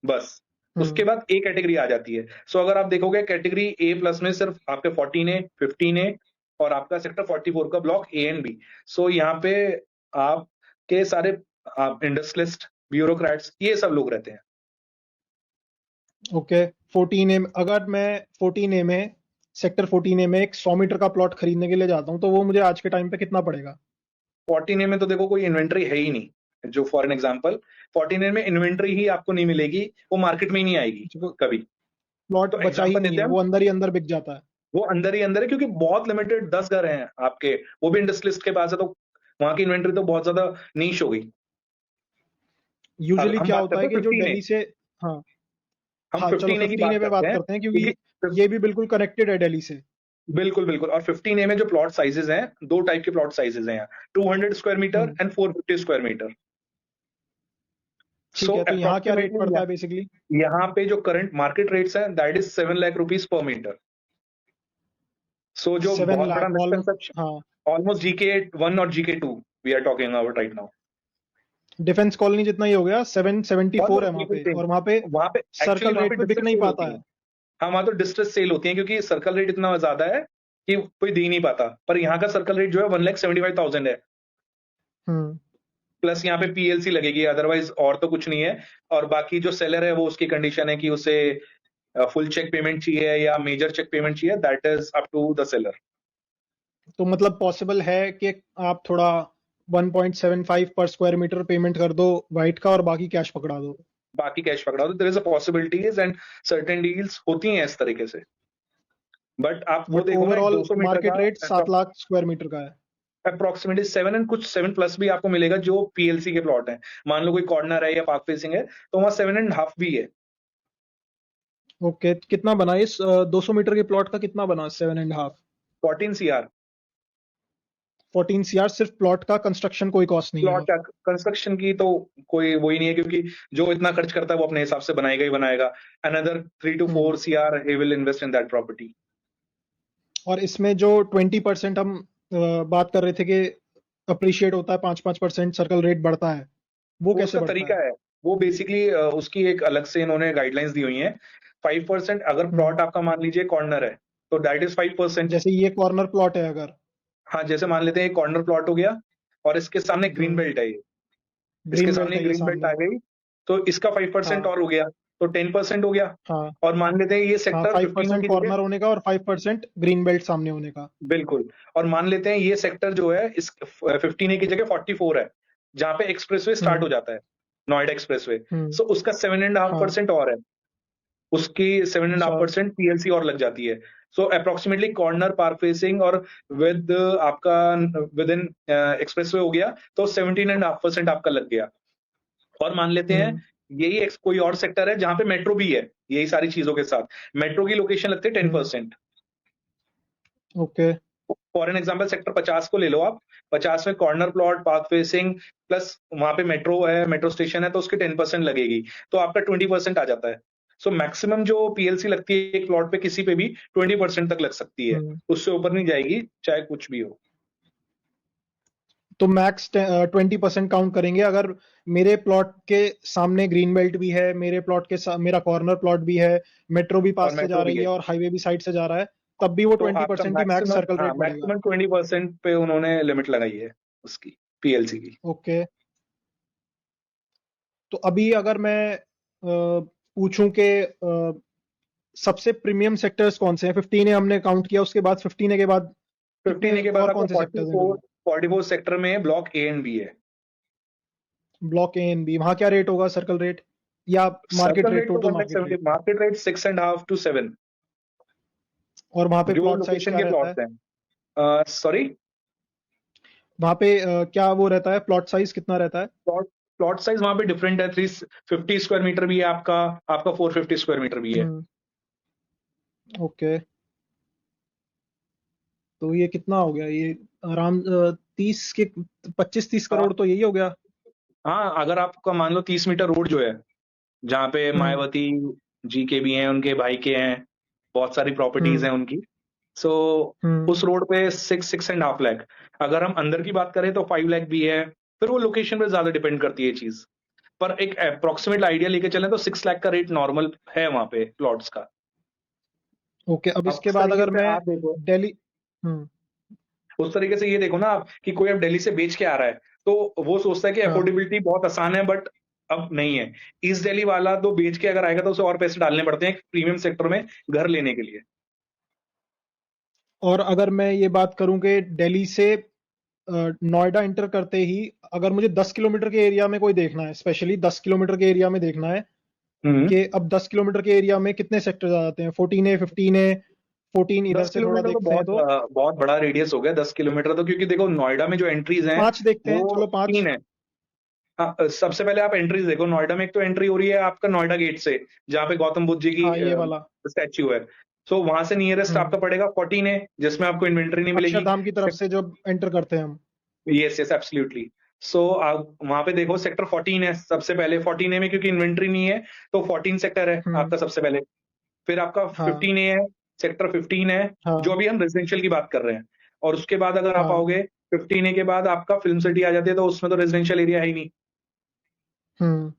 बस। उसके हम्म बाद ए कैटेगरी आ जाती है। सो अगर आप देखोगे कैटेगरी A+ में सिर्फ आपके 14A, 15A और आपका सेक्टर 44 का ब्लॉक A एंड B। सो यहाँ पे आपके सारे आप इंडस्ट्रियलिस्ट, ब्यूरोक्रेट्स, ये सब लोग रहते हैं। ओके। 14A, अगर मैं 14A में सेक्टर 14A में एक 100 मीटर का प्लॉट खरीदने के लिए जाता हूँ, तो वो मुझे आज के टाइम पे कितना पड़ेगा? 14A में तो देखो कोई इन्वेंट्री है ही नहीं। जो फॉर एन एग्जाम्पल 14A में इन्वेंट्री ही आपको नहीं मिलेगी, वो मार्केट में ही नहीं आएगी कभी। प्लॉट तो बचा ही एग्जाम्पल नहीं देते है, हैं हम, वो अंदर ही अंदर बिक जाता है। वो अंदर ही अंदर है, क्योंकि बहुत लिमिटेड 10 घर हैं आपके, वो भी इंडस्ट्रियलिस्ट के पास है, तो वहां की इन्वेंट्री तो बहुत ज्यादा नीश हो गई। अब यूजुअली हम क्या बात होता करते है हैं कि जो 15A। दिल्ली से, हाँ हम हाँ, चलो 15A की 15A बात पे करते बात हैं, करते हैं, क्योंकि क्योंकि ये भी बिल्कुल कनेक्टेड है दिल्ली से। बिल्कुल बिल्कुल। और 15A में जो प्लॉट साइजेस हैं, दो टाइप के प्लॉट साइजेस हैं यहाँ, 200 square metre hmm and 450 square metre. ठीक सो है, तो यहाँ क्या रेट अप्रोक्सीमेटली पड़ता है बेसिकली? यहाँ पे जो करंट मार्केट रेट्स हैं, that is 7 lakh rupees per metre. So जो सेवन बहुत बड़ा लाख ऑलमोस्ट, मिसकंसेप्शन, हाँ। ऑलमोस्ट GK1 और GK2 we are talking about right now. Defence colony जितना ही हो गया, 774 है ऑलमोस्ट वहां बिल्कुल पे, सेम। और वहां पे वहां पे एक्चुअली सर्कल वहां पे रेट पे बिक डिस्ट्रेस नहीं सेल पाता होती है। है। हाँ, वहां तो डिस्ट्रेस सेल होती है, क्योंकि सर्कल रेट इतना ज्यादा है कि कोई दे ही नहीं पाता। पर यहाँ का सर्कल रेट जो है 1,75,000 है, हम्म प्लस यहाँ पे PLC लगेगी, अदरवाइज और तो कुछ नहीं है। और बाकी जो सेलर है, वो उसकी कंडीशन है कि उसे फुल चेक पेमेंट चाहिए या मेजर चेक पेमेंट चाहिए, that is up to the seller. तो मतलब पॉसिबल है कि आप थोड़ा 1.75 पर स्क्वायर मीटर पेमेंट कर दो वाइट का, और बाकी कैश पकड़ा दो? बाकी कैश पकड़ा दो, there is a possibilities and certain deals होती हैं इस तरीके से। बट आप वो बट देखो ना, एक ओवरऑल 200 मीटर मार्केट रेट का 7 लाख स्क्वायर मीटर का है। अप्रोक्सीमेटली 7 एंड कुछ 7+ भी आपको मिलेगा, जो PLC के प्लॉट है। मान लो कोई कॉर्नर है या पार्क फेसिंग है, तो वहां 7.5 भी है। ओके, कितना बना इस 200 मीटर के प्लॉट का, कितना बना 7.5? 14 CR। 14 CR सिर्फ प्लॉट का, कंस्ट्रक्शन कोई कॉस्ट नहीं है प्लॉट और? का कंस्ट्रक्शन की तो कोई वो ही नहीं है, क्योंकि जो इतना खर्च करता है वो अपने हिसाब से बनाएगा ही बनाएगा। Another 3 to 4 CR he will invest in that property. और इसमें जो 20% हम बात कर रहे थे कि अप्रिशिएट होता है, 5-5% सर्कल रेट बढ़ता है, वो वो कैसे उसका बढ़ता तरीका है? है। वो बेसिकली उसकी एक अलग से इन्होंने गाइडलाइंस दी हुई हैं। 5%, अगर हम्म प्लॉट आपका मान लीजिए कॉर्नर है, तो दैट इज 5%। जैसे ये कॉर्नर प्लॉट है अगर? हाँ, जैसे मान लेते हैं एक कॉर्नर प्लॉट हो गया, और इसके सामने ग्रीन हम्म बेल्ट है ये, इसके ग्रीन बेल्ट सामने है ये ग्रीन बेल्ट सामने। आ गई, तो इसका 5% हाँ और हो गया, तो 10% हो गया। हाँ और मान लेते हैं ये हाँ, सेक्टर 15 5% की जगह, कॉर्नर होने का और 5% ग्रीन बेल्ट सामने होने का। बिल्कुल। और मान लेते हैं ये सेक्टर जो है, इस 15A की जगह 44 है, जहां पे एक्सप्रेसवे स्टार्ट हम्म हो जाता है, नोएडा एक्सप्रेसवे। हम्म सो उसका सेवन एंड हाफ हाँ, परसेंट और है, उसकी seven and half sir. Percent PLC और लग जाती है। सो अप्रोक्सीमेटली कॉर्नर, पार्क फेसिंग और विद आपका विद इन एक्सप्रेसवे हो गया, तो 17.5% आपका लग गया। और मान लेते हैं हम्म यही कोई और सेक्टर है जहां पे मेट्रो भी है, यही सारी चीजों के साथ मेट्रो की लोकेशन लगती है हम्म 10%। Okay. For an example sector 50 को ले लो आप, 50 में corner plot, park facing, plus वहां पे मेट्रो है, मेट्रो स्टेशन है, तो उसकी 10% लगेगी, तो आपका 20% आ जाता है। सो मैक्सिमम जो PLC लगती है एक प्लॉट पे किसी पे भी 20% तक लग सकती है, हम्म उससे ऊपर नहीं जाएगी, चाहे कुछ भी हो। तो मैक्स 20% काउंट करेंगे अगर मेरे प्लॉट के सामने ग्रीन बेल्ट भी है, मेरे प्लॉट के मेरा कॉर्नर प्लॉट भी है, मेट्रो भी और पास से जा मेट्रो भी रही है, है और हाईवे भी साइड से जा रहा है, तब भी वो तो आपका 20% की मैक्स मैक्सिमम, सर्कल हाँ रेट पड़ेगा। मैक्सिमम 20% पे उन्होंने लिमिट लगाई है उसकी, पीएलसी की। ओके। तो अभी अगर मैं पूछूं कि सबसे प्रीमियम सेक्टर्स कौन से हैं, 15 हमने काउंट किया, उसके बाद 15 के बाद 15 कितने के बाद और आपको कौन से सेक्टर्स हैं जो 44 सेक्टर में ब्लॉक ए एंड बी है। ब्लॉक ए एंड बी, वहां क्या रेट होगा सर्कल रेट या मार्केट सर्कल रेट, रेट तो total 1 market rate? Market rate 6.5 to 7, और वहां पे जो प्लॉट साइज लोकेशन क्या के रहता है? प्लॉट्स हैं। सॉरी, वहां पे क्या वो रहता है, प्लॉट साइज कितना रहता है? प्लॉट प्लॉट साइज वहां पे डिफरेंट है, 350 स्क्वायर मीटर भी है आपका, आपका 450 स्क्वायर मीटर भी है। हम्म। ओके। तो ये कितना हो गया ये, आराम 30 के 25-30 करोड़ हाँ तो यही हो गया। हाँ, अगर आपका मान लो 30 मीटर रोड जो है, जहाँ पे हम्म। मायावती जी के भी हैं, उनके भाई के हैं, बहुत सारी प्रॉपर्टीज हम्म। हैं उनकी। सो हम्म। उस रोड पे 6.5 लाख। अगर हम अंदर की बात करें तो 5 लाख भी है। फिर वो लोकेशन पे ज्यादा डिपेंड करती है चीज, पर एक अप्रोक्सीमेट आइडिया लेके चलें तो 6 लाख का रेट नॉर्मल है वहां पे प्लॉट्स का। ओके, अब अब इसके उस बाद तरीके अगर से मैं आप देखो, दिल्ली। हम्म। उस तरीके से ये देखो ना आप, कि कोई अब दिल्ली से बेच के आ रहा है, तो वो सोचता है कि हाँ। अफोर्डेबिलिटी बहुत आसान है, बट अब नहीं है। ईस्ट दिल्ली वाला तो बेच के अगर आएगा तो उसे और पैसे डालने पड़ते हैं प्रीमियम सेक्टर में घर लेने के लिए। और अगर मैं ये बात करूं कि दिल्ली से नोएडा इंटर करते ही अगर मुझे 10 किलोमीटर के एरिया में कोई देखना है, स्पेशली 10 किलोमीटर के एरिया में देखना है हम्म कि अब 10 किलोमीटर के एरिया में कितने सेक्टर आ जाते हैं, 14 है, 15 है, 14 इधर दस से थोड़ा किलोमीटर तो देखते हैं तो बहुत बड़ा रेडियस हो गया 10 किलोमीटर तो, क्योंकि देखो नोएडा में जो एंट्रीज हैं 5 देखते हैं, वो चलो 5। 3 है। हाँ, सबसे पहले आप एंट्रीज देखो, नोएडा में एक तो एंट्री हो रही है आपका नोएडा गेट से, जहाँ पे गौतम बुद्ध जी की हाँ, ये वाला। स्टैच्यू है। सो वहां से नियरेस्ट हम्म। आपका पड़ेगा 14 है, जिसमें आपको इन्वेंट्री नहीं मिलेगी। अक्षरधाम की तरफ से जब एंटर करते हैं हम। Yes yes absolutely. सो आप वहां पे देखो सेक्टर 14 है सबसे पहले, 14 ए में क्योंकि इन्वेंट्री नहीं है, तो 14 सेक्टर है हम्म। आपका सबसे पहले। फिर आपका हाँ। 15 ए है, सेक्टर 15 है, जो हाँ। अभी हम रेजिडेंशियल की बात कर रहे हैं। और उसके बाद अगर आप हाँ। आओगे 15 ए के बाद आपका फिल्म सिटी आ जाती है, तो उसमें तो रेजिडेंशियल एरिया है ही नहीं। हम्म।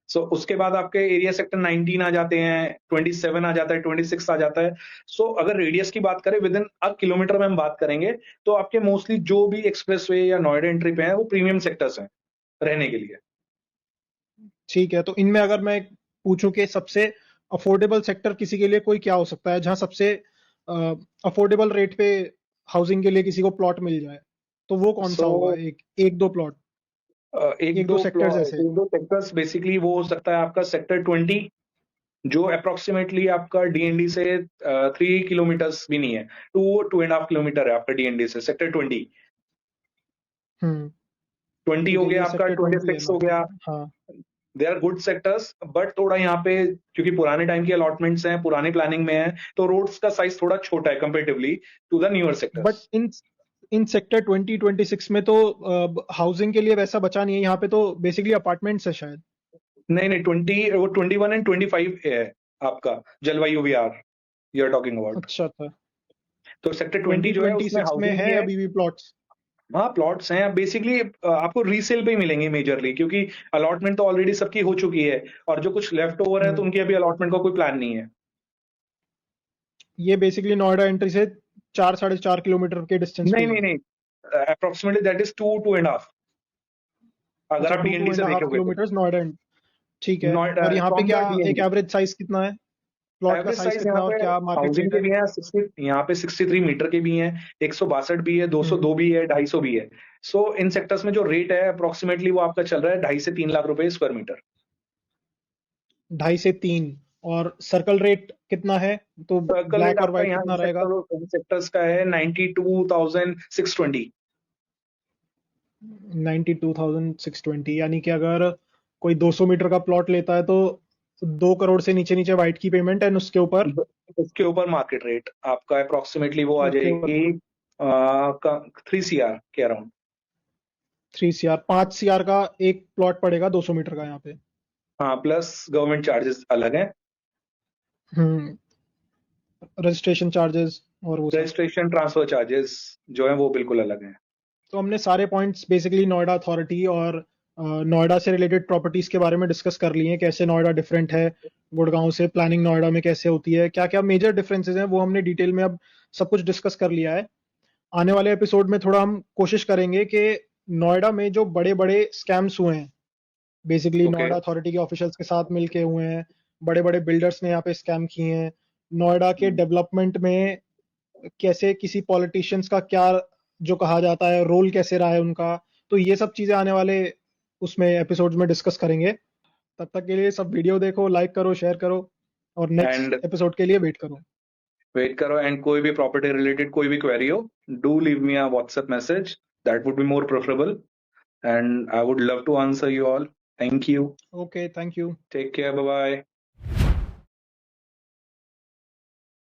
सो उसके बाद आपके एरिया सेक्टर 19 आ जाते हैं, 27 आ जाता है, 26 आ जाता है। सो अगर रेडियस की बात करें विद इन अ किलोमीटर में हम बात करेंगे, तो आपके मोस्टली जो भी एक्सप्रेसवे या नोएडा एंट्री पे हैं वो प्रीमियम सेक्टर्स हैं रहने के लिए। ठीक है, तो इनमें अगर मैं पूछूं कि सबसे अफोर्डेबल सेक्टर किसी के लिए कोई क्या हो सकता है, जहां सबसे अफोर्डेबल रेट पे हाउसिंग के लिए किसी को प्लॉट मिल जाए, तो वो कौन सा सो होगा? एक एक दो प्लॉट, एक दो सेक्टर्स ऐसे। एक दो सेक्टर्स बेसिकली वो हो सकता है आपका सेक्टर 20, जो अप्रोक्सीमेटली आपका डीएनडी से 3 किलोमीटर्स भी नहीं है, 2.5 किलोमीटर है आपका डीएनडी से सेक्टर 20। हम्म। 20 हो ठीक है, गया ये आपका, सेक्टर 20 है 26 हो नोएडा गया। में। हाँ। They are good sectors, but थोड़ा यहाँ पे क्योंकि पुराने टाइम की अलॉटमेंट्स हैं, पुरानी प्लानिंग में है, तो रोड्स का साइज थोड़ा छोटा है comparatively to the newer but sectors. इन इन सेक्टर 20-26 में तो हाउसिंग के लिए वैसा बचा नहीं है, यहाँ पे तो बेसिकली अपार्टमेंट्स है शायद। नहीं नहीं, 21 एंड 25 है आपका जलवायु विहार, यू आर टॉकिंग अबाउट। अच्छा था। तो सेक्टर 20 ट्वेंटी जो है ट्वेंटी उसमें सिक्स में हाउसिंग भी है है। अभी भी प्लॉट्स? हाँ प्लॉट्स हैं बेसिकली, आपको रीसेल पे ही मिलेंगे मेजरली, क्योंकि अलॉटमेंट तो ऑलरेडी सबकी हो चुकी है, और जो कुछ लेफ्ट ओवर है तो हम्म। उनकी अभी अलॉटमेंट का कोई प्लान नहीं है। ये बेसिकली नोएडा एंट्री से 4-4.5 किलोमीटर के डिस्टेंस पे नहीं ही नहीं है। नहीं, अप्रोक्सीमेटली दैट इज 2.5, अगर अच्छा, आप टू टू डीएनडी एंड से हाफ देखोगे तो। किलोमीटर नोएडा ठीक है। नॉट और यहाँ पे फ्रॉम क्या द एक डीएनडी, एवरेज साइज कितना है, प्लॉट का एवरेज साइज साइज कितना यहाँ है और पे क्या मार्केट हाउसिंग रेट के है? भी हैं 60, यहाँ पे 63 मीटर के भी हैं, 162 भी है, 202 हम्म। भी है, 250 भी है। सो इन सेक्टर्स में जो रेट है अप्रोक्सीमेटली वो आपका चल रहा है 2.5 से 3 लाख रुपए स्क्वायर मीटर। 2.5 से 3। और सर्कल रेट कितना है, तो सर्कल रेट ब्लैक और आपका व्हाइट यहाँ कितना रहेगा? इन सेक्टर्स का है 92,620। 92,620, यानी कि अगर कोई 200 मीटर का प्लॉट लेता है तो 2 करोड़ से नीचे नीचे व्हाइट की पेमेंट है, उसके ऊपर उसके ऊपर मार्केट रेट आपका अप्रोक्सीमेटली वो आ उसके ऊपर जाएगी 3 CR के अराउंड। 3 CR, 5 CR का एक प्लॉट पड़ेगा 200 मीटर का यहाँ पे। हाँ, प्लस गवर्नमेंट चार्जेस अलग हैं। हम्म। रजिस्ट्रेशन चार्जेस और वो सब। रजिस्ट्रेशन ट्रांसफर चार्जेस जो है वो बिल्कुल अलग हैं। तो हमने सारे पॉइंट्स बेसिकली नोएडा अथॉरिटी और नोएडा से रिलेटेड प्रॉपर्टीज के बारे में डिस्कस कर लिए हैं, कैसे नोएडा डिफरेंट है गुड़गांव से, प्लानिंग नोएडा में कैसे होती है, क्या क्या मेजर डिफरेंसेस हैं वो हमने डिटेल में अब सब कुछ डिस्कस कर लिया है। आने वाले एपिसोड में थोड़ा हम कोशिश करेंगे कि नोएडा में जो बड़े बड़े स्कैम्स हुए हैं, बेसिकली Okay. नोएडा अथॉरिटी के ऑफिशियल्स के साथ मिलके हुए हैं, बड़े बड़े बिल्डर्स ने यहाँ पे स्कैम किए हैं, नोएडा के डेवलपमेंट में कैसे किसी पॉलिटिशियंस का क्या जो कहा जाता है रोल कैसे रहा है उनका, तो ये सब चीजें आने वाले उसमें एपिसोड में डिस्कस करेंगे। तब तक के लिए सब वीडियो देखो, लाइक करो, शेयर करो और नेक्स्ट एपिसोड के लिए वेट करो। एंड कोई भी प्रॉपर्टी रिलेटेड कोई भी क्वेरी हो, do leave me a WhatsApp message, that would be more preferable and I would love to answer you all. Thank you. Okay, thank you. Take care. Bye bye.